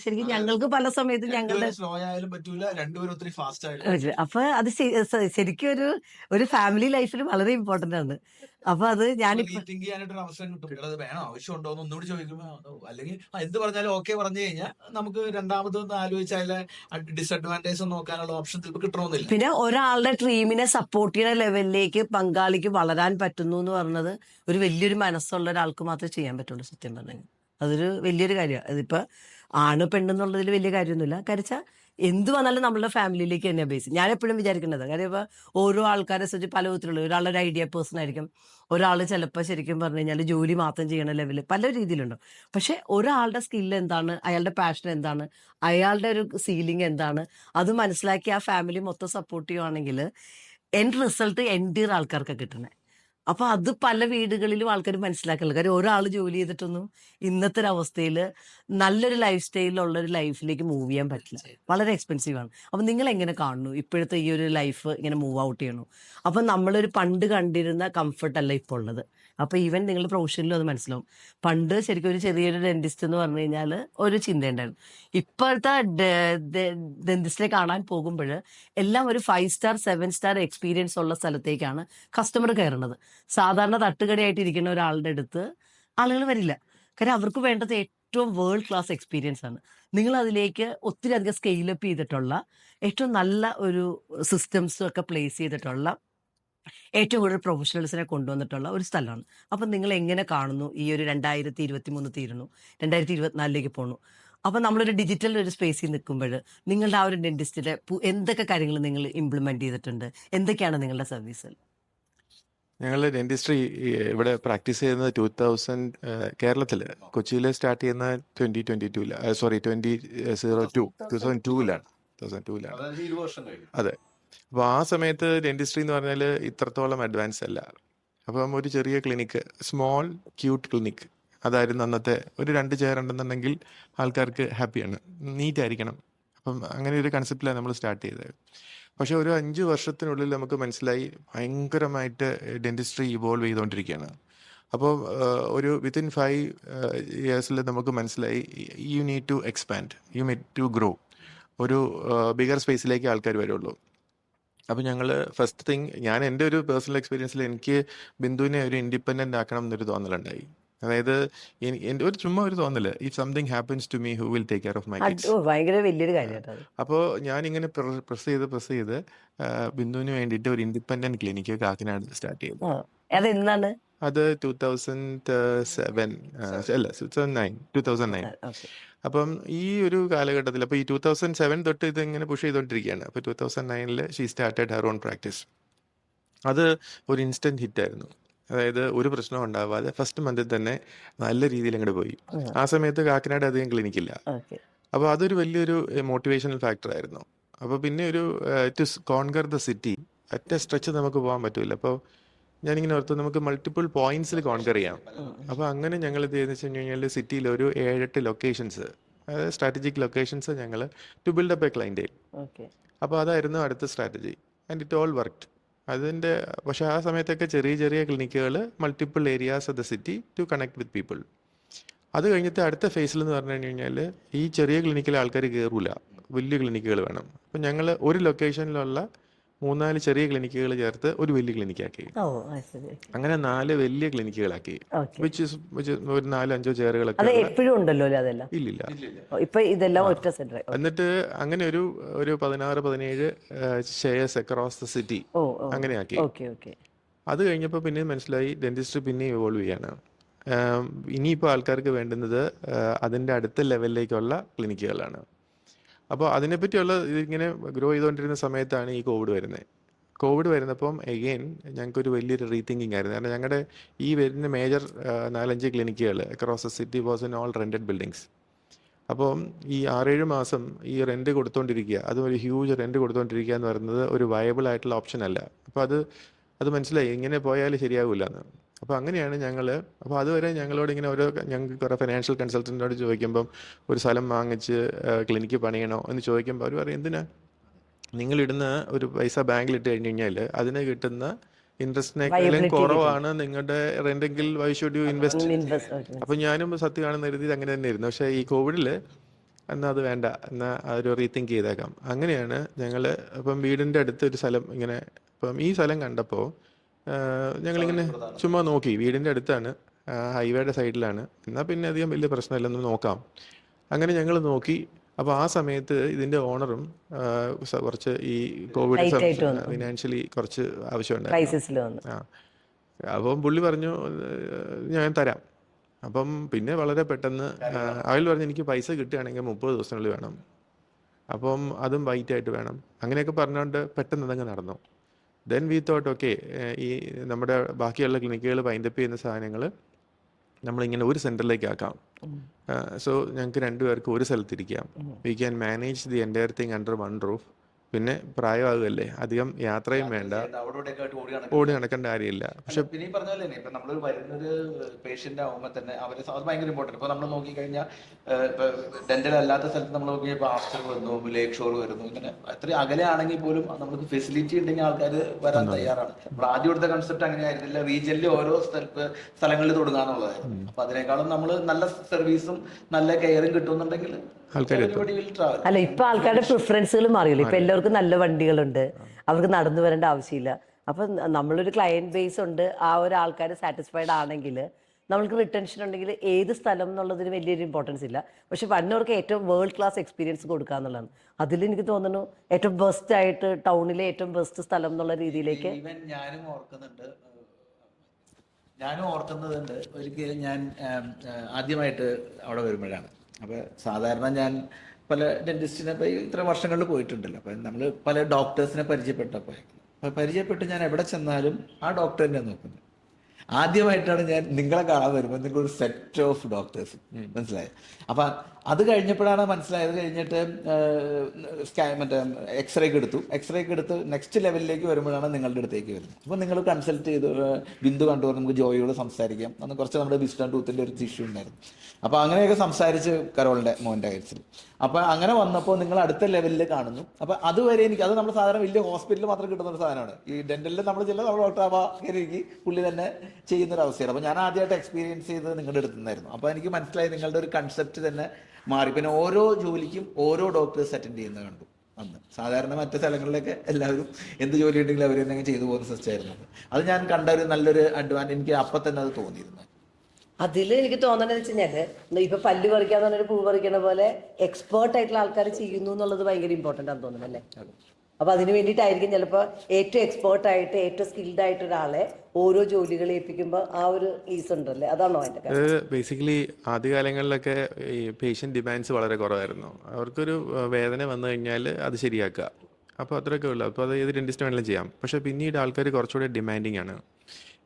ശരിക്കും ഞങ്ങൾക്ക് പല സമയത്തും ഞങ്ങളുടെ സ്ലോ ആയാലും പറ്റൂല, രണ്ടുപേരും ഒത്തിരി ഫാസ്റ്റ് ആയിട്ട്. അപ്പൊ അത് ശരിക്കും ഒരു ഫാമിലി ലൈഫിൽ വളരെ ഇമ്പോർട്ടന്റ് ആണ്. അപ്പൊ അത് ഞാനിപ്പോ മീറ്റിംഗ് ചെയ്യാനായിട്ടൊരു അവസരം കിട്ടും. അത് വേണോ, ആവശ്യമുണ്ടോ എന്ന് ഒന്നുകൂടി ചോദിക്കുമ്പോ, അല്ലെങ്കിൽ എന്ത് പറഞ്ഞാലും ഓക്കെ പറഞ്ഞു കഴിഞ്ഞാൽ നമുക്ക് രണ്ടാമതൊന്ന് ആലോചിച്ചാൽ ഡിസഡ്വാൻറ്റേജ് നോക്കാനുള്ള ഓപ്ഷൻ ചിലപ്പോൾ കിട്ടണമെന്നില്ല. പിന്നെ ഒരാളുടെ ഡ്രീമിനെ സപ്പോർട്ട് ചെയ്യുന്ന ലെവലിലേക്ക് പങ്കാളിക്ക് വളരാൻ പറ്റുന്നു എന്ന് പറഞ്ഞത് ഒരു വലിയൊരു മനസ്സുള്ള ഒരാൾക്ക് മാത്രമേ ചെയ്യാൻ പറ്റുള്ളൂ. സത്യം പറഞ്ഞു അതൊരു വലിയൊരു കാര്യമാണ്. അതിപ്പോ ആണ് പെണ്ണെന്നുള്ളതിൽ വലിയ കാര്യമൊന്നുമില്ല. കാരണം എന്ത് വന്നാലും നമ്മളുടെ ഫാമിലിയിലേക്ക് തന്നെ ബേസ്. ഞാൻ എപ്പോഴും വിചാരിക്കുന്നത് കാര്യം ഇപ്പോൾ ഓരോ ആൾക്കാരെ സംബന്ധിച്ച് പല വിധത്തിലുള്ള ഒരാളൊരു ഐഡിയ പേഴ്സൺ ആയിരിക്കും, ഒരാൾ ചിലപ്പോൾ ശരിക്കും പറഞ്ഞു കഴിഞ്ഞാൽ ജോലി മാത്രം ചെയ്യണ ലെവല് പല രീതിയിലുണ്ടോ. പക്ഷെ ഒരാളുടെ സ്കില്ല് എന്താണ്, അയാളുടെ പാഷൻ എന്താണ്, അയാളുടെ ഒരു സീലിംഗ് എന്താണ്, അത് മനസ്സിലാക്കി ആ ഫാമിലി മൊത്തം സപ്പോർട്ട് ചെയ്യുവാണെങ്കിൽ എൻഡ് റിസൾട്ട് എൻ്റെ ആൾക്കാർക്ക് കിട്ടണേ. അപ്പൊ അത് പല വീടുകളിലും ആൾക്കാർ മനസ്സിലാക്കില്ല. കാര്യം ഒരാൾ ജോലി ചെയ്തിട്ടൊന്നും ഇന്നത്തെ ഒരു അവസ്ഥയിൽ നല്ലൊരു ലൈഫ് സ്റ്റൈലിലുള്ള ഒരു ലൈഫിലേക്ക് മൂവ് ചെയ്യാൻ പറ്റില്ല, വളരെ എക്സ്പെൻസീവ് ആണ്. അപ്പൊ നിങ്ങൾ എങ്ങനെ കാണുന്നു ഇപ്പോഴത്തെ ഈ ഒരു ലൈഫ് ഇങ്ങനെ മൂവ് ഔട്ട് ചെയ്യണു? അപ്പൊ നമ്മളൊരു പണ്ട് കണ്ടിരുന്ന കംഫർട്ട് അല്ല ഇപ്പോൾ ഉള്ളത്. അപ്പൊ ഈവൻ നിങ്ങളുടെ പ്രൊഫഷനിലും അത് മനസ്സിലാവും. പണ്ട് ശരിക്കും ഒരു ചെറിയൊരു ഡെന്റിസ്റ്റ് എന്ന് പറഞ്ഞു കഴിഞ്ഞാൽ ഒരു ചിന്തയുണ്ടായിരുന്നു. ഇപ്പോഴത്തെ ഡെന്റിസ്റ്റിനെ കാണാൻ പോകുമ്പോൾ എല്ലാം ഒരു 5 സ്റ്റാർ 7 സ്റ്റാർ എക്സ്പീരിയൻസ് ഉള്ള സ്ഥലത്തേക്കാണ് കസ്റ്റമർ കയറുന്നത്. സാധാരണ തട്ടുകടയായിട്ട് ഇരിക്കുന്ന ഒരാളുടെ അടുത്ത് ആളുകൾ വരില്ല. കാര്യം അവർക്ക് വേണ്ടത് ഏറ്റവും വേൾഡ് ക്ലാസ് എക്സ്പീരിയൻസ് ആണ്. നിങ്ങൾ അതിലേക്ക് ഒത്തിരി അധികം സ്കെയിലപ്പ് ചെയ്തിട്ടുള്ള ഏറ്റവും നല്ല ഒരു സിസ്റ്റംസും ഒക്കെ പ്ലേസ് ചെയ്തിട്ടുള്ള ഏറ്റവും കൂടുതൽ പ്രൊഫഷണൽസിനെ കൊണ്ടുവന്നിട്ടുള്ള ഒരു സ്ഥലമാണ്. അപ്പം നിങ്ങൾ എങ്ങനെ കാണുന്നു ഈ ഒരു 2023 തീരുന്നു, 2024ലേക്ക് പോകണു. അപ്പം നമ്മളൊരു ഡിജിറ്റൽ ഒരു സ്പേസിൽ നിൽക്കുമ്പോൾ നിങ്ങളുടെ ആ ഒരു ഡെന്റിസ്റ്റിന്റെ എന്തൊക്കെ കാര്യങ്ങൾ നിങ്ങൾ ഇംപ്ലിമെന്റ് ചെയ്തിട്ടുണ്ട്, എന്തൊക്കെയാണ് നിങ്ങളുടെ സർവീസിൽ? ഞങ്ങൾ ഡെന്റിസ്ട്രി ഇവിടെ പ്രാക്ടീസ് ചെയ്യുന്നത് 2000 കേരളത്തിൽ കൊച്ചിയിൽ സ്റ്റാർട്ട് ചെയ്യുന്ന 2002. അതെ. അപ്പോൾ ആ സമയത്ത് ഡെന്റിസ്ട്രി എന്ന് പറഞ്ഞാൽ ഇത്രത്തോളം അഡ്വാൻസ് അല്ല. അപ്പം ഒരു ചെറിയ ക്ലിനിക്ക്, സ്മോൾ ക്യൂട്ട് ക്ലിനിക്ക്, അതായിരുന്നു അന്നത്തെ. ഒരു 2 ചെയർ ഉണ്ടെന്നുണ്ടെങ്കിൽ ആൾക്കാർക്ക് ഹാപ്പിയാണ്, നീറ്റ് ആയിരിക്കണം. അപ്പം അങ്ങനെ ഒരു കൺസെപ്റ്റിലാണ് നമ്മൾ സ്റ്റാർട്ട് ചെയ്തത്. പക്ഷെ ഒരു 5 വർഷത്തിനുള്ളിൽ നമുക്ക് മനസ്സിലായി ഭയങ്കരമായിട്ട് ഡെന്റിസ്ട്രി ഇവോൾവ് ചെയ്തുകൊണ്ടിരിക്കുകയാണ്. അപ്പോൾ ഒരു വിത്തിൻ 5 ഇയേഴ്സിൽ നമുക്ക് മനസ്സിലായി you need to expand, you need to grow. ഒരു ബിഗർ സ്പേസിലേക്ക് ആൾക്കാർ വരുള്ളൂ. അപ്പോൾ ഞങ്ങൾ ഫസ്റ്റ് തിങ്, ഞാൻ എൻ്റെ ഒരു പേഴ്സണൽ എക്സ്പീരിയൻസിൽ എനിക്ക് ബിന്ദുവിനെ ഒരു ഇൻഡിപെൻഡൻ്റ് ആക്കണം എന്നൊരു തോന്നലുണ്ടായി. അതായത് എൻ്റെ ചുമ്മാ ഒരു തോന്നല്, if something happens to me who will take care of my kids. ഭയങ്കര വലിയൊരു കാര്യമാണ്. അപ്പോൾ ഞാനിങ്ങനെ പ്രസ് ചെയ്ത് ബിന്ദുവിന് വേണ്ടിയിട്ട് ഒരു ഇൻഡിപെൻഡന്റ് ക്ലിനിക്ക് കാക്കനാട് സ്റ്റാർട്ട് ചെയ്തു. അതെന്താണ്? അത് 2007 അല്ല 2009. അപ്പം ഈ ഒരു കാലഘട്ടത്തിൽ, അപ്പോൾ ഈ 2007 തൊട്ട് ഇതിങ്ങനെ പുഷ് ചെയ്തുകൊണ്ടിരിക്കുകയാണ്. അപ്പോൾ 2009 she started her own practice. അത് ഒരു ഇൻസ്റ്റന്റ് ഹിറ്റായിരുന്നു. അതായത് ഒരു പ്രശ്നം ഉണ്ടാവാതെ ഫസ്റ്റ് മന്തിൽ തന്നെ നല്ല രീതിയിൽ അങ്ങോട്ട് പോയി. ആ സമയത്ത് കാക്കനാട് അധികം ക്ലിനിക്കില്ല. ഓക്കെ. അപ്പോൾ അതൊരു വലിയൊരു മോട്ടിവേഷണൽ ഫാക്ടർ ആയിരുന്നു. അപ്പോൾ പിന്നെ ഒരു ടു കോൺകർ ദ സിറ്റി ഒറ്റ സ്ട്രെച്ച് നമുക്ക് പോകാൻ പറ്റില്ല. അപ്പോൾ ഞാനിങ്ങനെ ഓർത്തു നമുക്ക് മൾട്ടിപ്പിൾ പോയിന്റ്സിൽ കോൺകർ ചെയ്യാം. അപ്പോൾ അങ്ങനെ ഞങ്ങൾ ഇത് ചെയ്തെന്ന് വെച്ച് കഴിഞ്ഞാൽ സിറ്റിയിൽ ഒരു 7-8 ലൊക്കേഷൻസ്, അതായത് സ്ട്രാറ്റജിക് ലൊക്കേഷൻസ് ഞങ്ങൾ to build up a clientele. Okay. അപ്പോൾ അതായിരുന്നു അടുത്ത strategy and it all worked. അതിൻ്റെ പക്ഷേ ആ സമയത്തൊക്കെ ചെറിയ ചെറിയ ക്ലിനിക്കുകൾ multiple areas of the city to connect with people. അത് കഴിഞ്ഞിട്ട് അടുത്ത ഫേസിൽ എന്ന് പറഞ്ഞു കഴിഞ്ഞാൽ ഈ ചെറിയ ക്ലിനിക്കിൽ ആൾക്കാർ കയറൂല, വലിയ ക്ലിനിക്കുകൾ വേണം. അപ്പം ഞങ്ങൾ ഒരു ലൊക്കേഷനിലുള്ള 3-4 ചെറിയ ക്ലിനിക്കുകൾ ചേർത്ത് ഒരു വലിയ ക്ലിനിക്കാക്കി. ഓ, ശരി. അങ്ങനെ 4 വലിയ ക്ലിനിക്കുകളാക്കി. ഓക്കെ. വിച്ച് ഒരു 4-5 ചെയറുകളൊക്കെ അത് ഉള്ള. എപ്പോഴും ഉണ്ടല്ലോ അല്ലേ അതെല്ലാം? ഇല്ലില്ല. ഇപ്പൊ ഇതെല്ലാം ഒറ്റ സെന്റർ. എന്നിട്ട് അങ്ങനെ ഒരു 16-17 ഷെയർസ് അക്രോസ് ദ സിറ്റി ഓ, അങ്ങനെയാക്കി. ഓക്കെ. ഓക്കെ. അത് കഴിഞ്ഞപ്പോൾ പിന്നെ മനസ്സിലായി ഡെന്റിസ്ട്രി പിന്നെ ഇവോൾവ് ചെയ്യാണ്. ഇനിയിപ്പോൾ ആൾക്കാർക്ക് വേണ്ടുന്നത് അതിൻ്റെ അടുത്ത ലെവലിലേക്കുള്ള ക്ലിനിക്കുകളാണ്. അപ്പോൾ അതിനെപ്പറ്റിയുള്ള ഇതിങ്ങനെ ഗ്രോ ചെയ്തുകൊണ്ടിരുന്ന സമയത്താണ് ഈ കോവിഡ് വരുന്നത്. കോവിഡ് വരുന്നപ്പം എഗെയിൻ ഞങ്ങൾക്കൊരു വലിയൊരു റീതിങ്കിങ് ആയിരുന്നു. കാരണം ഞങ്ങളുടെ ഈ വരുന്ന മേജർ 4-5 ക്ലിനിക്കുകൾ across the city was in all rented buildings. അപ്പം ഈ 6-7 മാസം ഈ റെൻറ്റ് കൊടുത്തുകൊണ്ടിരിക്കുക, അതും ഒരു ഹ്യൂജ് റെൻറ്റ് കൊടുത്തുകൊണ്ടിരിക്കുക എന്ന് പറയുന്നത് ഒരു വയബിൾ ആയിട്ടുള്ള ഓപ്ഷൻ അല്ല. അപ്പോൾ അത് മനസ്സിലായി ഇങ്ങനെ പോയാൽ ശരിയാകില്ല എന്ന്. അപ്പോൾ അങ്ങനെയാണ് അപ്പോൾ അതുവരെ ഞങ്ങളോട് ഇങ്ങനെ ഞങ്ങൾക്ക് കുറേ ഫിനാൻഷ്യൽ കൺസൾട്ടൻറ്റിനോട് ചോദിക്കുമ്പം ഒരു സ്ഥലം വാങ്ങിച്ച് ക്ലിനിക്ക് പണിയണോ എന്ന് ചോദിക്കുമ്പോൾ അവർ പറയും, എന്തിനാ നിങ്ങളിടുന്ന ഒരു പൈസ ബാങ്കിലിട്ട് കഴിഞ്ഞ് കഴിഞ്ഞാൽ അതിന് കിട്ടുന്ന ഇൻട്രസ്റ്റിനേക്കാളും കുറവാണ് നിങ്ങളുടെ റെൻറ്റെങ്കിൽ വൈ ഷുഡ് യു ഇൻവെസ്റ്റ്. അപ്പോൾ ഞാനും സത്യമാണെന്ന് കരുതി അങ്ങനെ തന്നെ ഇരുന്നു. പക്ഷേ ഈ കോവിഡിൽ എന്നാൽ അത് വേണ്ട, എന്നാൽ അതൊരു റീതിങ്ക് ചെയ്തേക്കാം. അങ്ങനെയാണ് ഞങ്ങൾ അപ്പം വീടിൻ്റെ അടുത്ത് ഒരു സ്ഥലം ഇങ്ങനെ, അപ്പം ഈ സ്ഥലം കണ്ടപ്പോൾ ഞങ്ങളിങ്ങനെ ചുമ്മാ നോക്കി, വീടിൻ്റെ അടുത്താണ്, ഹൈവേയുടെ സൈഡിലാണ്, എന്നാൽ പിന്നെ അധികം വലിയ പ്രശ്നമില്ലെന്ന് നോക്കാം. അങ്ങനെ ഞങ്ങൾ നോക്കി. അപ്പോൾ ആ സമയത്ത് ഇതിൻ്റെ ഓണറും കുറച്ച് ഈ കോവിഡ് ഫിനാൻഷ്യലി കുറച്ച് ആവശ്യമുണ്ടായിരുന്നു. അപ്പം പുള്ളി പറഞ്ഞു ഞാൻ തരാം. അപ്പം പിന്നെ വളരെ പെട്ടെന്ന് അയാൾ പറഞ്ഞു എനിക്ക് പൈസ കിട്ടുകയാണെങ്കിൽ 30 ദിവസത്തിനുള്ളിൽ വേണം, അപ്പം അതും വൈറ്റായിട്ട് വേണം. അങ്ങനെയൊക്കെ പറഞ്ഞുകൊണ്ട് പെട്ടെന്ന് അതങ്ങ് നടന്നു. ദെൻ വി തോട്ട് ഓക്കെ, ഈ നമ്മുടെ ബാക്കിയുള്ള ക്ലിനിക്കുകൾ വൈൻഡപ്പ് ചെയ്യുന്ന സാധനങ്ങൾ നമ്മളിങ്ങനെ ഒരു സെൻറ്ററിലേക്ക് ആക്കാം. സോ ഞങ്ങൾക്ക് 2 പേർക്ക് ഒരു സ്ഥലത്തിരിക്കാം. We can manage the entire thing under one roof. പിന്നെ പ്രായമാകുമല്ലേ, അധികം യാത്രയും വേണ്ട, ഓടി നടക്കേണ്ട കാര്യമില്ല. പക്ഷെ പിന്നെ ഈ പറഞ്ഞ പോലെ തന്നെ ഇപ്പൊ നമ്മൾ വരുന്നൊരു പേഷ്യന്റ് ആവുമ്പോൾ തന്നെ അവര് അത് ഭയങ്കര ഇമ്പോർട്ടന്റ്. ഇപ്പൊ നമ്മൾ നോക്കിക്കഴിഞ്ഞാൽ ഇപ്പൊ ഡെന്റൽ അല്ലാത്ത സ്ഥലത്ത് നമ്മൾ നോക്കിയപ്പോൾ ആസ്റ്റർ വരുന്നു, ലേക്ക് ഷോർ വരുന്നു, ഇങ്ങനെ അത്ര അകലെ ആണെങ്കിൽ പോലും നമുക്ക് ഫെസിലിറ്റി ഉണ്ടെങ്കിൽ ആൾക്കാർ വരാൻ തയ്യാറാണ്. നമ്മൾ ആദ്യം എടുത്ത കൺസെപ്റ്റ് അങ്ങനെ ആയിരുന്നില്ല, റീജിയനിൽ ഓരോ സ്ഥലങ്ങളിൽ തുടങ്ങാന്നുള്ളതായിരുന്നു. അപ്പൊ അതിനേക്കാളും നമ്മൾ നല്ല സർവീസും നല്ല കെയറും കിട്ടുന്നുണ്ടെങ്കിൽ അല്ല, ഇപ്പൊ ആൾക്കാരുടെ പ്രിഫറൻസുകൾ മാറിയല്ലോ. ഇപ്പൊ എല്ലാവർക്കും നല്ല വണ്ടികളുണ്ട്, അവർക്ക് നടന്നു വരേണ്ട ആവശ്യമില്ല. അപ്പൊ നമ്മളൊരു ക്ലയന്റ് ബേസ് ഉണ്ട്, ആ ഒരു ആൾക്കാർ സാറ്റിസ്ഫൈഡ് ആണെങ്കിൽ നമ്മൾക്ക് റിട്ടൻഷൻ ഉണ്ടെങ്കിൽ ഏത് സ്ഥലം എന്നുള്ളതിന് വലിയൊരു ഇമ്പോർട്ടൻസ് ഇല്ല. പക്ഷെ വന്നവർക്ക് ഏറ്റവും വേൾഡ് ക്ലാസ് എക്സ്പീരിയൻസ് കൊടുക്കുക എന്നുള്ളതാണ്. അതിൽ എനിക്ക് തോന്നുന്നു ഏറ്റവും ബെസ്റ്റ് ആയിട്ട് ടൗണിലെ ഏറ്റവും ബെസ്റ്റ് സ്ഥലം എന്നുള്ള രീതിയിലേക്ക് ഞാനും ഓർക്കുന്നതുണ്ട്. ഒരിക്കലും ഞാൻ ആദ്യമായിട്ട് അവിടെ വരുമ്പോഴാണ്. അപ്പോൾ സാധാരണ ഞാൻ പല ഡെന്റിസ്റ്റിനെ ഇത്ര വർഷങ്ങളിൽ പോയിട്ടുണ്ടല്ലോ. അപ്പം നമ്മൾ പല ഡോക്ടേഴ്സിനെ പരിചയപ്പെട്ട് ഞാൻ എവിടെ ചെന്നാലും ആ ഡോക്ടർ തന്നെ നോക്കുന്നത്. ആദ്യമായിട്ടാണ് ഞാൻ നിങ്ങളെ കാണാൻ വരുമ്പോൾ നിങ്ങളൊരു സെറ്റ് ഓഫ് ഡോക്ടേഴ്സ്, മനസ്സിലായത്. അപ്പം അത് കഴിഞ്ഞപ്പോഴാണ് മനസ്സിലായത്. കഴിഞ്ഞിട്ട് മറ്റേ എക്സ്റേക്ക് എടുത്ത് നെക്സ്റ്റ് ലെവലിലേക്ക് വരുമ്പോഴാണ് നിങ്ങളുടെ അടുത്തേക്ക് വരുന്നത്. അപ്പോൾ നിങ്ങൾ കൺസൾട്ട് ചെയ്ത് ബിന്ദു കണ്ടുപോലെ നമുക്ക് ജോയിയോട് സംസാരിക്കാം. അന്ന് കുറച്ച് നമ്മുടെ വിസ്ഡം ടൂത്തിൻ്റെ ഒരു ഇഷ്യൂ ഉണ്ടായിരുന്നു. അപ്പോൾ അങ്ങനെയൊക്കെ സംസാരിച്ച് കരോളിൻ്റെ മോൻ്റെ കേസിൽ. അപ്പോൾ അങ്ങനെ വന്നപ്പോൾ നിങ്ങൾ അടുത്ത ലെവലിൽ കാണുന്നു. അപ്പോൾ അതുവരെ അത് നമ്മൾ സാധാരണ വലിയ ഹോസ്പിറ്റലിൽ മാത്രം കിട്ടുന്ന ഒരു സാധനമാണ്. ഈ ഡെന്റലിൽ നമ്മൾ നമ്മൾ ഡോക്ടർ ആവാക്കി പുള്ളി തന്നെ ചെയ്യുന്നൊരവസ്ഥയാണ്. അപ്പോൾ ഞാൻ ആദ്യമായിട്ട് എക്സ്പീരിയൻസ് ചെയ്തത് നിങ്ങളുടെ അടുത്ത് നിന്നായിരുന്നു. അപ്പോൾ എനിക്ക് മനസ്സിലായി നിങ്ങളുടെ ഒരു കൺസെപ്റ്റ് തന്നെ മാറി. പിന്നെ ഓരോ ജോലിക്കും ഓരോ ഡോക്ടേഴ്സ് അറ്റൻഡ് ചെയ്യുന്നത് കണ്ടു അന്ന്. സാധാരണ മറ്റു സ്ഥലങ്ങളിലൊക്കെ എല്ലാവരും എന്ത് ജോലി ഉണ്ടെങ്കിലും അവർ തന്നെ ചെയ്തു പോകുന്ന സിസ്റ്റമായിരുന്നു. അത് ഞാൻ കണ്ട ഒരു നല്ലൊരു അഡ്വാൻറ്റേജ്. എനിക്ക് അപ്പം തന്നെ അത് തോന്നിയിരുന്നു. അതിൽ എനിക്ക് തോന്നണെന്ന് വെച്ച് കഴിഞ്ഞാല് ഇപ്പൊ പല്ല് പറിക്കാന്ന് പറഞ്ഞൊരു പൂ പറിക്കുന്ന പോലെ എക്സ്പേർട്ട് ആയിട്ടുള്ള ആൾക്കാർ ചെയ്യുന്നു എന്നുള്ളത് ഭയങ്കര ഇമ്പോർട്ടൻ്റ് ആണെന്ന് തോന്നുന്നു അല്ലേ? അപ്പൊ അതിന് വേണ്ടിയിട്ടായിരിക്കും ചിലപ്പോൾ ഏറ്റവും എക്സ്പേർട്ട് ആയിട്ട് ഏറ്റവും സ്കിൽഡ് ആയിട്ട് ഒരാളെ ഓരോ ജോലികൾ ഏൽപ്പിക്കുമ്പോൾ ആ ഒരു ഈസ് ഉണ്ടല്ലേ, അതാണോ അതിന്റെ കാര്യം? ബേസിക്കലി ആദ്യകാലങ്ങളിലൊക്കെ ഈ പേഷ്യൻ്റ് ഡിമാൻഡ്സ് വളരെ കുറവായിരുന്നു. അവർക്കൊരു വേദന വന്നു കഴിഞ്ഞാൽ അത് ശരിയാക്കുക, അപ്പോൾ അത്രയൊക്കെ ഉള്ളൂ. അപ്പോൾ അത് ഏത് ഡെൻറ്റിസ്റ്റ് വേണമെങ്കിലും ചെയ്യാം. പക്ഷേ പിന്നീട് ആൾക്കാർ കുറച്ചുകൂടി ഡിമാൻഡിങ് ആണ്,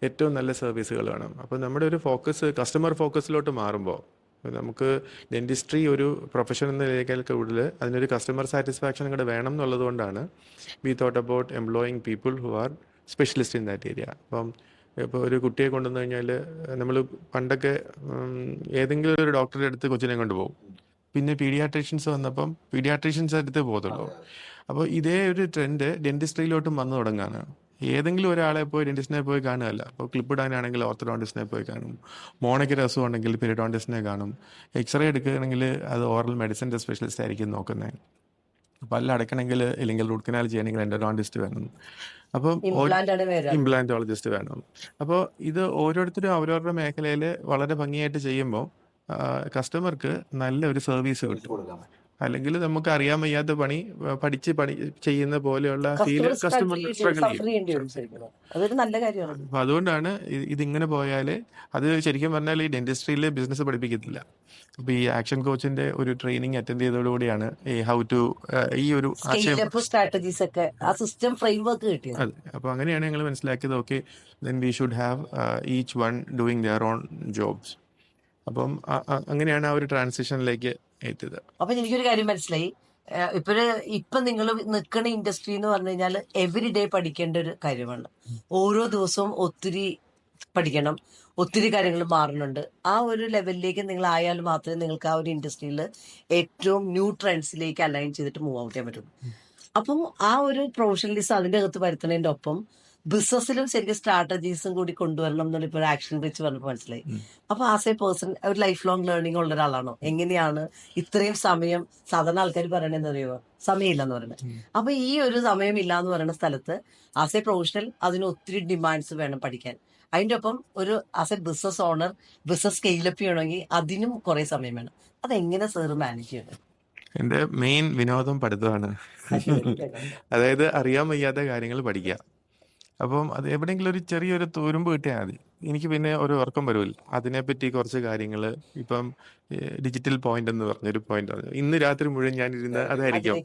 ഏറ്റവും നല്ല സർവീസുകൾ വേണം. അപ്പോൾ നമ്മുടെ ഒരു ഫോക്കസ് കസ്റ്റമർ ഫോക്കസിലോട്ട് മാറുമ്പോൾ നമുക്ക് ഡെൻറ്റിസ്ട്രി ഒരു പ്രൊഫഷൻ എന്ന നിലയേക്കാൾ കൂടുതൽ അതിനൊരു കസ്റ്റമർ സാറ്റിസ്ഫാക്ഷൻ കൂടെ വേണം എന്നുള്ളത് കൊണ്ടാണ് we thought about employing people who are specialist in that area. അപ്പം ഇപ്പോൾ ഒരു കുട്ടിയെ കൊണ്ടുവന്നു കഴിഞ്ഞാൽ നമ്മൾ പണ്ടൊക്കെ ഏതെങ്കിലും ഒരു ഡോക്ടറുടെ അടുത്ത് കൊച്ചിനെ കൊണ്ടുപോകും. പിന്നെ പീഡിയാട്രീഷ്യൻസ് വന്നപ്പം പീഡിയാട്രീഷ്യൻസ് അടുത്തേ പോകത്തുള്ളൂ. അപ്പോൾ ഇതേ ഒരു ട്രെൻഡ് ഡെൻറ്റിസ്ട്രിയിലോട്ടും വന്നു തുടങ്ങാണ്. ഏതെങ്കിലും ഒരാളെ പോയി ഡെൻറ്റിസ്റ്റിനെ പോയി കാണുകയല്ല. അപ്പോൾ ക്ലിപ്പ് ഇടാനാണെങ്കിൽ ഓർത്തഡോണ്ടിസ്റ്റിനെ പോയി കാണും, മോണയ്ക്ക് രസം ഉണ്ടെങ്കിൽ പെരിഡോണ്ടിസ്റ്റിനെ കാണും, എക്സ്റേ എടുക്കുകയാണെങ്കിൽ അത് ഓറൽ മെഡിസിൻ്റെ സ്പെഷ്യലിസ്റ്റ് ആയിരിക്കും നോക്കുന്നത്, പല്ല് അടയ്ക്കണമെങ്കിൽ അല്ലെങ്കിൽ റൂട്ട് കനാൽ ചെയ്യണമെങ്കിൽ എൻഡോഡോണ്ടിസ്റ്റ് വേണം, അപ്പം ഇംപ്ലാന്റോളജിസ്റ്റ് വേണം. അപ്പോൾ ഇത് ഓരോരുത്തരും അവരവരുടെ മേഖലയിൽ വളരെ ഭംഗിയായിട്ട് ചെയ്യുമ്പോൾ കസ്റ്റമർക്ക് നല്ല ഒരു സർവീസ് കിട്ടും. അല്ലെങ്കിൽ നമുക്ക് അറിയാൻ വയ്യാത്ത പണി പണി ചെയ്യുന്ന പോലെയുള്ള ഫീൽ കസ്റ്റമർ അതൊരു നല്ല കാര്യമാണ്. അപ്പൊ അതുകൊണ്ടാണ് ഇതിങ്ങനെ പോയാല് അത് ശരിക്കും പറഞ്ഞാൽ ഈ ഡെന്റിസ്ട്രിയിൽ ബിസിനസ് പഠിപ്പിക്കത്തില്ല. അപ്പൊ ഈ ആക്ഷൻ കോച്ചിന്റെ ഒരു ട്രെയിനിങ് അറ്റൻഡ് ചെയ്തതോടുകൂടിയാണ് ഈ ഹൗ ടു ഈ ഒരു സ്ട്രാറ്റജീസ് ഒക്കെ ആ സിസ്റ്റം ഫ്രെയിംവർക്ക് കിട്ടിയത്. അതെ, അപ്പൊ അങ്ങനെയാണ് ഞങ്ങൾ മനസ്സിലാക്കിയത്. Okay, then we should have each one doing their own jobs. അപ്പം അങ്ങനെയാണ് ആ ഒരു ട്രാൻസിഷനിലേക്ക് എത്തിയത്. അപ്പൊ എനിക്കൊരു കാര്യം മനസ്സിലായി. ഇപ്പൊ നിങ്ങൾ നിൽക്കുന്ന ഇൻഡസ്ട്രി എന്ന് പറഞ്ഞു കഴിഞ്ഞാൽ എവറി ഡേ പഠിക്കേണ്ട ഒരു കാര്യമാണ്. ഓരോ ദിവസവും ഒത്തിരി പഠിക്കണം, ഒത്തിരി കാര്യങ്ങൾ മാറുന്നുണ്ട്. ആ ഒരു ലെവലിലേക്ക് നിങ്ങൾ ആയാൽ മാത്രമേ നിങ്ങൾക്ക് ആ ഒരു ഇൻഡസ്ട്രിയിൽ ഏറ്റവും ന്യൂ ട്രെൻഡ്സിലേക്ക് അലൈൻ ചെയ്തിട്ട് മൂവ് ഔട്ട് ചെയ്യാൻ പറ്റുള്ളൂ. അപ്പം ആ ഒരു പ്രൊഫഷണലിസം അതിൻ്റെ അകത്ത് വരുത്തുന്നതിൻ്റെ ഒപ്പം ബിസിനസ്സിലും ശരിക്കും സ്ട്രാറ്റജീസും കൂടി കൊണ്ടുവരണം എന്നുള്ള ഇപ്പോൾ ആക്ഷൻ വെച്ച് പറഞ്ഞപ്പോൾ മനസ്സിലായി. അപ്പൊ ആസ് എ പേഴ്സൺ ഒരു ലൈഫ് ലോങ് ലേണിംഗ് ഉള്ള ഒരാളാണോ? എങ്ങനെയാണ് ഇത്രയും സമയം? സാധാരണ ആൾക്കാർ പറയണത് എന്താ പറയുക, സമയമില്ലെന്ന് പറയുന്നത്. അപ്പൊ ഈ ഒരു സമയമില്ല എന്ന് പറയുന്ന സ്ഥലത്ത് ആസ് എ പ്രൊഫഷണൽ അതിന് ഒത്തിരി ഡിമാൻഡ്സ് വേണം പഠിക്കാൻ. അതിൻ്റെ ഒപ്പം ഒരു as a business owner business scale up ചെയ്യണമെങ്കിൽ അതിനും കുറെ സമയം വേണം. അതെങ്ങനെ സാർ മാനേജ് ചെയ്യണം? എൻ്റെ മെയിൻ വിനോദം പഠിത്തമാണ്. അതായത് അറിയാൻ വയ്യാത്ത കാര്യങ്ങൾ പഠിക്കുക. അപ്പം അത് എവിടെയെങ്കിലും ഒരു ചെറിയൊരു തുരുമ്പ് കിട്ടിയാൽ മതി, എനിക്ക് പിന്നെ ഒരു ഉറക്കം വരുമില്ല. അതിനെപ്പറ്റി കുറച്ച് കാര്യങ്ങൾ ഇപ്പം ഡിജിറ്റൽ പോയിന്റ് എന്ന് പറഞ്ഞൊരു പോയിന്റ് ആണ്. ഇന്ന് രാത്രി മുഴുവൻ ഞാൻ ഇരുന്ന് അതായിരിക്കും.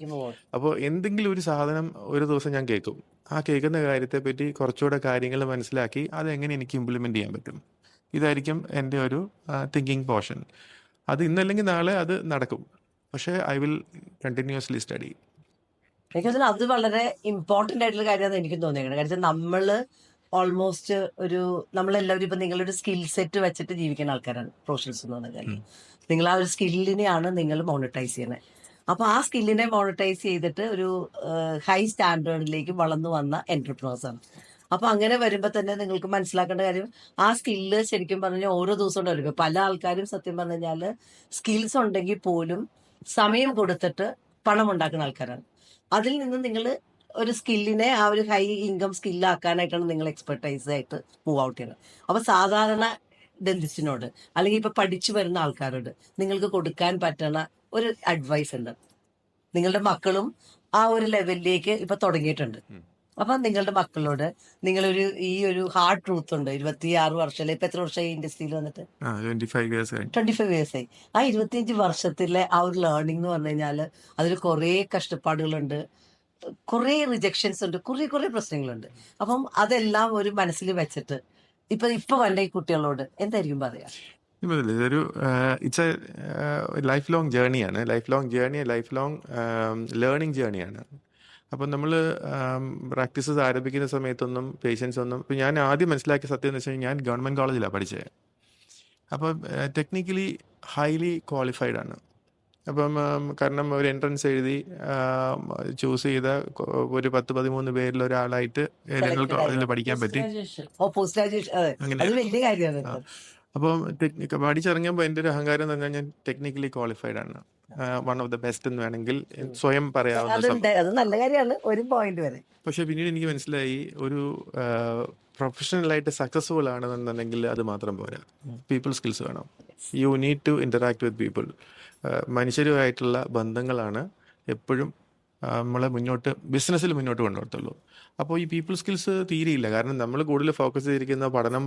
അപ്പോൾ എന്തെങ്കിലും ഒരു സാധനം ഒരു ദിവസം ഞാൻ കേൾക്കും. ആ കേൾക്കുന്ന കാര്യത്തെപ്പറ്റി കുറച്ചുകൂടെ കാര്യങ്ങൾ മനസ്സിലാക്കി അതെങ്ങനെ എനിക്ക് ഇംപ്ലിമെന്റ് ചെയ്യാൻ പറ്റും, ഇതായിരിക്കും എൻ്റെ ഒരു തിങ്കിങ് പോർഷൻ. അത് ഇന്നല്ലെങ്കിൽ നാളെ അത് നടക്കും, പക്ഷേ ഐ വിൽ കണ്ടിന്യൂസ്ലി സ്റ്റഡി. എനിക്ക് തോന്നുന്നു അത് വളരെ ഇമ്പോർട്ടൻ്റ് ആയിട്ടുള്ള കാര്യമാണ് എനിക്ക് തോന്നിയത്. കാര്യം നമ്മള് ഓൾമോസ്റ്റ് നമ്മളെല്ലാവരും ഇപ്പൊ നിങ്ങളൊരു സ്കിൽ സെറ്റ് വെച്ചിട്ട് ജീവിക്കുന്ന ആൾക്കാരാണ് പ്രൊഫഷണൽസ് എന്ന് പറഞ്ഞാൽ. നിങ്ങൾ ആ ഒരു സ്കില്ലിനെയാണ് നിങ്ങൾ മോണിറ്റൈസ് ചെയ്യുന്നത്. അപ്പൊ ആ സ്കില്ലിനെ മോണിറ്റൈസ് ചെയ്തിട്ട് ഒരു ഹൈ സ്റ്റാൻഡേർഡിലേക്ക് വളർന്നു വന്ന എന്റർപ്രണേഴ്സ് ആണ്. അപ്പൊ അങ്ങനെ വരുമ്പോ തന്നെ നിങ്ങൾക്ക് മനസ്സിലാക്കേണ്ട കാര്യം ആ സ്കില്ല് ശരിക്കും പറഞ്ഞാൽ ഓരോ ദിവസവും ഡെവലപ്പ്. പല ആൾക്കാരും സത്യം പറഞ്ഞു കഴിഞ്ഞാല് സ്കിൽസ് ഉണ്ടെങ്കിൽ പോലും സമയം കൊടുത്തിട്ട് പണം ഉണ്ടാക്കുന്ന ആൾക്കാരാണ്. അതിൽ നിന്ന് നിങ്ങൾ ഒരു സ്കില്ലിനെ ആ ഒരു ഹൈ ഇൻകം സ്കില്ലാക്കാനായിട്ടാണ് നിങ്ങൾ എക്സ്പെർട്ടൈസ് ആയിട്ട് മൂവ് ഔട്ട് ചെയ്യുന്നത്. അപ്പൊ സാധാരണ ഡെന്റിസ്റ്റിനോട് അല്ലെങ്കിൽ ഇപ്പൊ പഠിച്ചു വരുന്ന ആൾക്കാരോട് നിങ്ങൾക്ക് കൊടുക്കാൻ പറ്റുന്ന ഒരു അഡ്വൈസ് ഉണ്ട്. നിങ്ങളുടെ മക്കളും ആ ഒരു ലെവലിലേക്ക് ഇപ്പൊ തുടങ്ങിയിട്ടുണ്ട്. അപ്പൊ നിങ്ങളുടെ മക്കളോട് ഈ ഒരു ഹാർഡ് ട്രൂത്ത് ഉണ്ട്. 26 വർഷം, ഇപ്പൊ എത്ര വർഷമായി ഇൻഡസ്ട്രിയിൽ വന്നിട്ട്? 25 years ആയി. ആ 25 വർഷത്തിലെ ആ ഒരു ലേണിംഗ് എന്ന് പറഞ്ഞു കഴിഞ്ഞാൽ അതിൽ കുറെ കഷ്ടപ്പാടുകളുണ്ട്, കുറെ റിജക്ഷൻസ് ഉണ്ട്, കുറെ പ്രശ്നങ്ങളുണ്ട്. അപ്പം അതെല്ലാം ഒരു മനസ്സിൽ വെച്ചിട്ട് ഇപ്പൊ വന്ന ഈ കുട്ടികളോട് എന്തായിരിക്കും പറയാ? ഇതൊരു ഇറ്റ്സ് എ ലൈഫ് ലോങ് ജേർണിയാണ്. ലൈഫ് ലോങ് ലേണിംഗ് ജേർണിയാണ്. അപ്പം നമ്മൾ പ്രാക്ടീസസ് ആരംഭിക്കുന്ന സമയത്തൊന്നും പേഷ്യൻസ് ഒന്നും, ഇപ്പം ഞാൻ ആദ്യം മനസ്സിലാക്കിയ സത്യം എന്ന് വെച്ച് കഴിഞ്ഞാൽ ഞാൻ ഗവൺമെൻറ് കോളേജിലാണ് പഠിച്ചത്. അപ്പം ടെക്നിക്കലി ഹൈലി ക്വാളിഫൈഡ് ആണ്. അപ്പം കാരണം ഒരു എൻട്രൻസ് എഴുതി ചൂസ് ചെയ്ത ഒരു 10-13 പേരിൽ ഒരാളായിട്ട് ഞങ്ങൾക്ക് അതിൽ പഠിക്കാൻ പറ്റി. അങ്ങനെ അപ്പം പഠിച്ചിറങ്ങുമ്പോൾ എൻ്റെ ഒരു അഹങ്കാരം എന്ന് പറഞ്ഞാൽ ഞാൻ ടെക്നിക്കലി ക്വാളിഫൈഡ് ആണ്, വൺ ഓഫ് ദ ബെസ്റ്റ് എന്ന് വേണമെങ്കിൽ സ്വയം പറയാവുന്ന. പക്ഷെ പിന്നീട് എനിക്ക് മനസ്സിലായി ഒരു പ്രൊഫഷണലായിട്ട് സക്സസ്ഫുൾ ആണെന്നുണ്ടെങ്കിൽ അത് മാത്രം പോരാ, പീപ്പിൾ സ്കിൽസ് വേണം. You need to interact with people. മനുഷ്യരുമായിട്ടുള്ള ബന്ധങ്ങളാണ് എപ്പോഴും നമ്മളെ ബിസിനസ്സിൽ മുന്നോട്ട് കൊണ്ടുപോകത്തുള്ളൂ. അപ്പോൾ ഈ പീപ്പിൾ സ്കിൽസ് തീരെയില്ല. കാരണം നമ്മൾ കൂടുതൽ ഫോക്കസ് ചെയ്തിരിക്കുന്ന പഠനം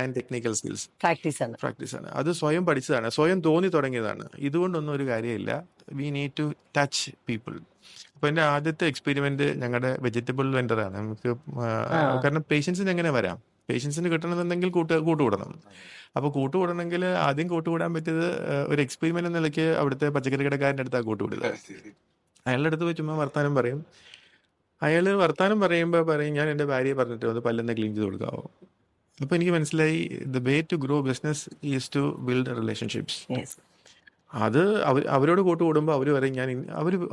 ആൻഡ് ടെക്നിക്കൽ സ്കിൽസ് പ്രാക്ടീസാണ്. പ്രാക്ടീസാണ്. അത് സ്വയം പഠിച്ചതാണ്, സ്വയം തോന്നി തുടങ്ങിയതാണ്. ഇതുകൊണ്ടൊന്നും ഒരു കാര്യമില്ല. We need to touch people. അപ്പോൾ എൻ്റെ ആദ്യത്തെ എക്സ്പെരിമെന്റ് ഞങ്ങളുടെ വെജിറ്റബിൾ വെൻഡറാണ്. നമുക്ക് കാരണം പേഷ്യൻസിന് എങ്ങനെ വരാം, പേഷ്യൻസിന് കിട്ടണമെന്നുണ്ടെങ്കിൽ കൂട്ടുകൂടണം. അപ്പോൾ കൂട്ടുകൂടണമെങ്കിൽ ആദ്യം കൂട്ടുകൂടാൻ പറ്റിയത് ഒരു എക്സ്പെരിമെന്റ് എന്ന നിലയ്ക്ക് അവിടുത്തെ പച്ചക്കറി കടക്കാരൻ്റെ അടുത്താണ് കൂട്ടുകൂടുക. അയാളുടെ അടുത്ത് പോയി ചുമ്മാ വർത്താനം പറയും. അയാൾ വർത്താനം പറയുമ്പോൾ പറയും, ഞാൻ എൻ്റെ ഭാര്യയെ പറഞ്ഞിട്ട് ഒന്ന് പല്ലെന്ന് ക്ലീൻ ചെയ്ത് കൊടുക്കാവോ. അപ്പോൾ എനിക്ക് മനസ്സിലായി, the way to grow business is to build relationships. അത് അവരോട് കൂട്ടുകൂടുമ്പോൾ അവർ പറയും,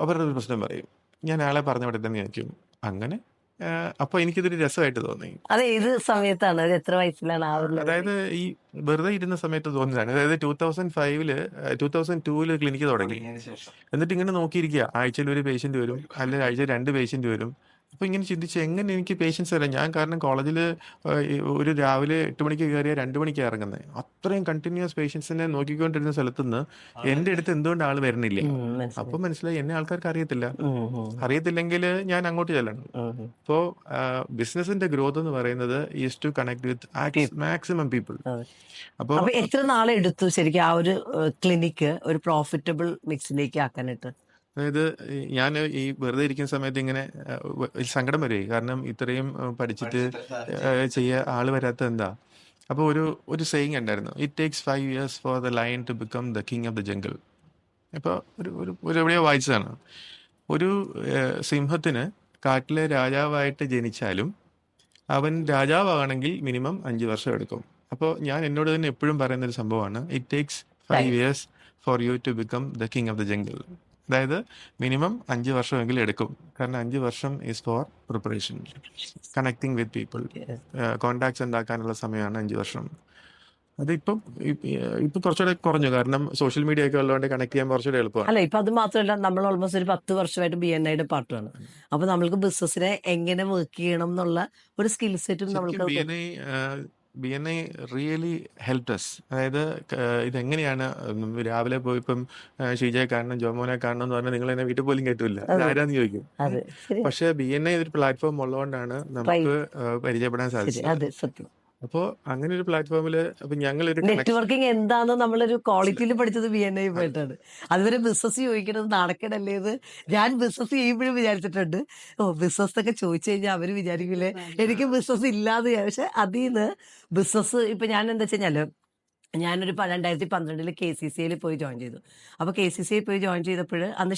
അവരുടെ ഒരു പ്രശ്നം പറയും, ഞാൻ ആളെ പറഞ്ഞ അവിടെ തന്നെ നിൽക്കും. അങ്ങനെ അപ്പോൾ എനിക്കിതൊരു രസമായിട്ട് തോന്നി. അത് ഏത് സമയത്താണ്, അത് എത്ര വയസ്സിലാണ് ആ ഒരു അതായത് ഈ വെറുതെ ഇരുന്ന സമയത്ത് തോന്നിയതാണ്. അതായത് 2002 ക്ലിനിക്ക് തുടങ്ങി. എന്നിട്ട് ഇങ്ങനെ നോക്കിയിരിക്കുക, ആഴ്ചയിൽ ഒരു പേഷ്യന്റ് വരും, അല്ലെങ്കിൽ ആഴ്ചയിൽ 2 പേഷ്യന്റ് വരും. അപ്പൊ ഇങ്ങനെ ചിന്തിച്ച് എങ്ങനെ എനിക്ക് പേഷ്യൻസ് വരാം. ഞാൻ കാരണം കോളേജിൽ ഒരു രാവിലെ 8 മണിക്ക് കയറിയ 2 മണിക്കാണ് ഇറങ്ങുന്നത്. അത്രയും കണ്ടിന്യൂസ് പേഷ്യൻസിനെ നോക്കിക്കൊണ്ടിരുന്ന സ്ഥലത്തുനിന്ന് എൻ്റെ അടുത്ത് എന്തുകൊണ്ട് ആൾ വരുന്നില്ല. അപ്പൊ മനസ്സിലായി, എന്നെ ആൾക്കാർക്ക് അറിയത്തില്ലെങ്കിൽ ഞാൻ അങ്ങോട്ട് ചെല്ലണം. അപ്പോൾ ബിസിനസിന്റെ ഗ്രോത്ത് എന്ന് പറയുന്നത് is to connect with maximum people. അപ്പൊ എത്ര നാളെ എടുത്തു ശരിക്കും ആ ഒരു ക്ലിനിക്ക് ഒരു പ്രോഫിറ്റബിൾ മിക്സിലേക്ക് ആക്കാനായിട്ട്? അതായത് ഞാൻ ഈ വെറുതെ ഇരിക്കുന്ന സമയത്ത് ഇങ്ങനെ സങ്കടം വരുവേ. കാരണം ഇത്രയും പഠിച്ചിട്ട് ചെയ്യാൻ ആള് വരാത്ത എന്താ. അപ്പോൾ ഒരു സെയിങ് ഉണ്ടായിരുന്നു, it takes 5 years for the lion to become the king of the jungle. ഇപ്പോൾ ഒരു എവിടെയോ വായിച്ചതാണ്, ഒരു സിംഹത്തിന് കാട്ടിലെ രാജാവായിട്ട് ജനിച്ചാലും അവൻ രാജാവാണെങ്കിൽ മിനിമം 5 വർഷം എടുക്കും. അപ്പോൾ ഞാൻ എന്നോട് തന്നെ എപ്പോഴും പറയുന്നൊരു സംഭവമാണ്, it takes 5 years for you to become the king of the jungle. അതായത് മിനിമം 5 വർഷമെങ്കിലും എടുക്കും. കാരണം 5 വർഷം is for preparation, connecting with people, contacts ഉണ്ടാക്കാനുള്ള സമയമാണ് 5 വർഷം. അതിപ്പം ഇപ്പൊ കുറച്ചുകൂടെ കുറഞ്ഞു, കാരണം സോഷ്യൽ മീഡിയ ഒക്കെ ഉള്ളതുകൊണ്ട് കണക്ട് ചെയ്യാൻ കുറച്ചുകൂടെ എളുപ്പമാണ്. അല്ല, ഇപ്പൊ അത് മാത്രമല്ല, നമ്മൾ ഓൾമോസ്റ്റ് ഒരു 10 വർഷമായിട്ട് BNIയുടെ പാർട്ടാണ്. അപ്പൊ നമ്മൾക്ക് ബിസിനസിനെ എങ്ങനെ വർക്ക് ചെയ്യണം എന്നുള്ള ഒരു സ്കിൽ സെറ്റും നമ്മൾക്ക് BNI റിയലി ഹെൽപ്ഡ് അസ്. അതായത് ഇതെങ്ങനെയാണ് രാവിലെ പോയി ഇപ്പം ഷീജയെ കാണണം, ജോമോനെ കാണണം എന്ന് പറഞ്ഞാൽ നിങ്ങൾ എന്നെ വീട്ടിൽ പോലും കയറ്റില്ല, ആരാന്ന് ചോദിക്കും. പക്ഷെ BNI ഒരു പ്ലാറ്റ്ഫോം ഉള്ളതുകൊണ്ടാണ് നമുക്ക് പരിചയപ്പെടാൻ സാധിച്ചത്. അപ്പോൾ അങ്ങനെ ഒരു പ്ലാറ്റ്ഫോമില് ഞങ്ങളൊരു നെറ്റ്വർക്കിംഗ് എന്താണെന്ന് നമ്മളൊരു ക്വാളിറ്റിയിൽ പഠിച്ചത് BNI പോയിട്ടാണ്. അതുവരെ ബിസിനസ് ചോദിക്കണത് നാണക്കേടല്ലേത് ഞാൻ ബിസിനസ് ചെയ്യുമ്പോഴും വിചാരിച്ചിട്ടുണ്ട്. ബിസിനസ് ഒക്കെ ചോദിച്ചു കഴിഞ്ഞാൽ അവര് വിചാരിക്കില്ലേ എനിക്ക് ബിസിനസ് ഇല്ലാതെ. പക്ഷെ അതിൽ നിന്ന് ബിസിനസ് ഇപ്പൊ ഞാൻ എന്താ വെച്ച് കഴിഞ്ഞാല്, ഞാനൊരു 2012 KCCയിൽ പോയി ജോയിൻ ചെയ്തു. അപ്പോൾ KCCയിൽ പോയി ജോയിൻ ചെയ്തപ്പോൾ അന്ന്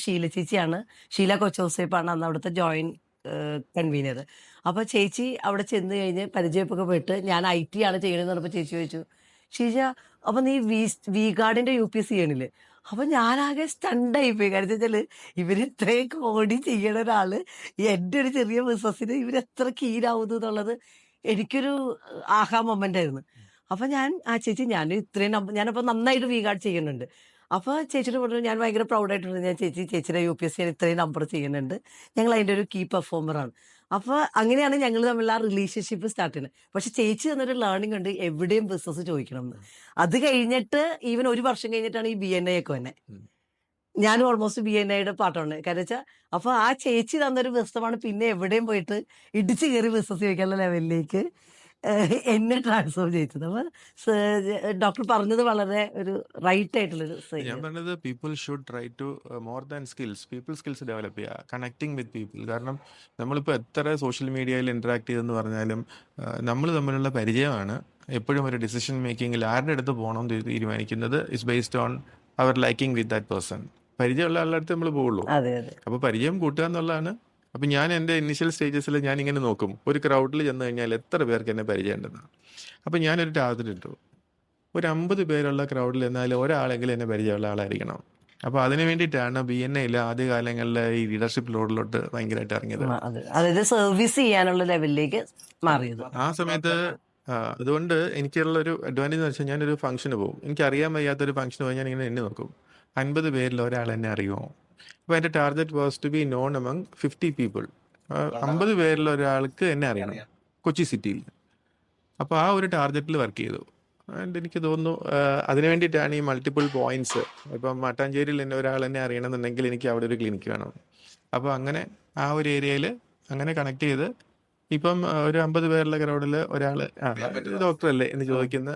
ഷീല കൊച്ചോസേപ്പാണ് അന്ന് അവിടുത്തെ കൺവീനർ. അപ്പോൾ ചേച്ചി അവിടെ ചെന്ന് കഴിഞ്ഞ് പരിചയപ്പൊക്കെ പോയിട്ട് ഞാൻ IT ആണ് ചെയ്യണമെന്ന് പറഞ്ഞപ്പോൾ ചേച്ചി ചോദിച്ചു, ഷീജ അപ്പം നീ വി ഗാർഡിൻ്റെ UPSC ചെയ്യണില്ലേ? അപ്പം ഞാനാകെ സ്റ്റണ്ടായിപ്പോയി. കാരണം വെച്ചാൽ ഇവരിത്രയും കോടി ചെയ്യണ ഒരാൾ എൻ്റെ ഒരു ചെറിയ ബിസിനസ്സിന് ഇവരെത്ര കീഴാവുന്നു എന്നുള്ളത് എനിക്കൊരു ആഹാ മൊമെൻ്റ് ആയിരുന്നു. അപ്പം ചേച്ചി ഞാൻ ഞാനപ്പോൾ നന്നായിട്ട് വി ഗാർഡ് ചെയ്യുന്നുണ്ട്. അപ്പോൾ ചേച്ചിയുടെ പറഞ്ഞു, ഞാൻ ഭയങ്കര പ്രൗഡായിട്ടുണ്ട്, ഞാൻ ചേച്ചിയുടെ UPSC ഇത്രയും നമ്പർ ചെയ്യുന്നുണ്ട്, ഞങ്ങൾ അതിൻ്റെ ഒരു കീ പെർഫോമറാണ്. അപ്പോൾ അങ്ങനെയാണ് ഞങ്ങൾ തമ്മിൽ ആ റിലേഷൻഷിപ്പ് സ്റ്റാർട്ട് ചെയ്യുന്നത്. പക്ഷെ ചേച്ചി എന്നൊരു ലേണിംഗ് ഉണ്ട്, എവിടെയും ബിസിനസ് ചോദിക്കണം എന്ന്. അത് കഴിഞ്ഞിട്ട് ഈവൻ 1 വർഷം കഴിഞ്ഞിട്ടാണ് ഈ BNI ഒക്കെ വന്നെ. ഞാനും ഓൾമോസ്റ്റ് BNIയുടെ പാർട്ടാണ്. കാരണം വെച്ചാൽ അപ്പോൾ ആ ചേച്ചി തന്നൊരു ബിസിനസ്സാണ് പിന്നെ എവിടെയും പോയിട്ട് ഇടിച്ചു കയറി ബിസിനസ് ചോദിക്കാനുള്ള ലെവലിലേക്ക് എന്നെ ട്രാൻസ്ഫോം ചെയ്തത്. അപ്പൊ ഡോക്ടർ പറഞ്ഞത് വളരെ ഒരു റൈറ്റ് ആയിട്ടുള്ളൊരു ഞാൻ പറഞ്ഞത്, people should try to more than skills, people skills develop ചെയ്യുക, കണക്ടിങ് വിത്ത് പീപ്പിൾ. കാരണം നമ്മളിപ്പോൾ എത്ര സോഷ്യൽ മീഡിയയിൽ ഇൻറ്ററാക്ട് ചെയ്തെന്ന് പറഞ്ഞാലും നമ്മൾ തമ്മിലുള്ള പരിചയമാണ് എപ്പോഴും ഒരു ഡിസിഷൻ മേക്കിങ്ങിൽ ആരുടെ അടുത്ത് പോകണം എന്ന് തീരുമാനിക്കുന്നത്. Is based on our liking with that person. പരിചയമുള്ള ആളുടെ അടുത്ത് നമ്മൾ പോകുള്ളൂ. അപ്പോൾ പരിചയം കൂട്ടുക എന്നുള്ളതാണ്. അപ്പം ഞാൻ എൻ്റെ ഇനിഷ്യൽ സ്റ്റേജസിൽ ഞാൻ ഇങ്ങനെ നോക്കും, ഒരു ക്രൗഡിൽ ചെന്ന് കഴിഞ്ഞാൽ എത്ര പേർക്ക് എന്നെ പരിചയമുണ്ടെന്ന്. അപ്പം ഞാനൊരു ടാർഗറ്റ് ഇട്ടു, ഒരു 50 പേരുള്ള ക്രൗഡിൽ എന്നാൽ ഒരാളെങ്കിലും എന്നെ പരിചയമുള്ള ആളായിരിക്കണം. അപ്പോൾ അതിന് വേണ്ടിയിട്ടാണ് BNIയിൽ ആദ്യകാലങ്ങളിൽ ഈ ലീഡർഷിപ്പ് റോഡിലോട്ട് ഭയങ്കരമായിട്ട് ഇറങ്ങിയത്. അതായത് സർവീസ് ചെയ്യാനുള്ള ലെവലിലേക്ക് മാറിയത് ആ സമയത്ത്. അതുകൊണ്ട് എനിക്കുള്ളൊരു അഡ്വാൻറ്റേജ് എന്ന് വെച്ചാൽ, ഞാനൊരു ഫംഗ്ഷന് പോകും, എനിക്കറിയാൻ വയ്യാത്തൊരു ഫംഗ്ഷന് പോയി ഞാൻ ഇങ്ങനെ എണ്ണി നോക്കും, 50 പേരിൽ ഒരാൾ എന്നെ അറിയുമോ. അപ്പോൾ എൻ്റെ target was to be known among 50 people. 50 പേരിൽ ഒരാൾക്ക് എന്നെ അറിയണം കൊച്ചി സിറ്റിയിൽ. അപ്പോൾ ആ ഒരു ടാർഗറ്റിൽ വർക്ക് ചെയ്തു. ആൻഡ് എനിക്ക് തോന്നുന്നു അതിന് വേണ്ടിയിട്ടാണ് ഈ മൾട്ടിപ്പിൾ പോയിന്റ്സ്. ഇപ്പം മട്ടാഞ്ചേരിയിൽ ഒരാൾ എന്നെ അറിയണമെന്നുണ്ടെങ്കിൽ എനിക്ക് അവിടെ ഒരു ക്ലിനിക്ക് വേണം, അപ്പോൾ അങ്ങനെ ആ ഒരു ഏരിയയിൽ അങ്ങനെ കണക്ട് ചെയ്ത് ഇപ്പം ഒരു 50 പേരുള്ള ക്രൗഡിൽ ഒരാൾ ഡോക്ടർ അല്ലേ എന്ന് ചോദിക്കുന്ന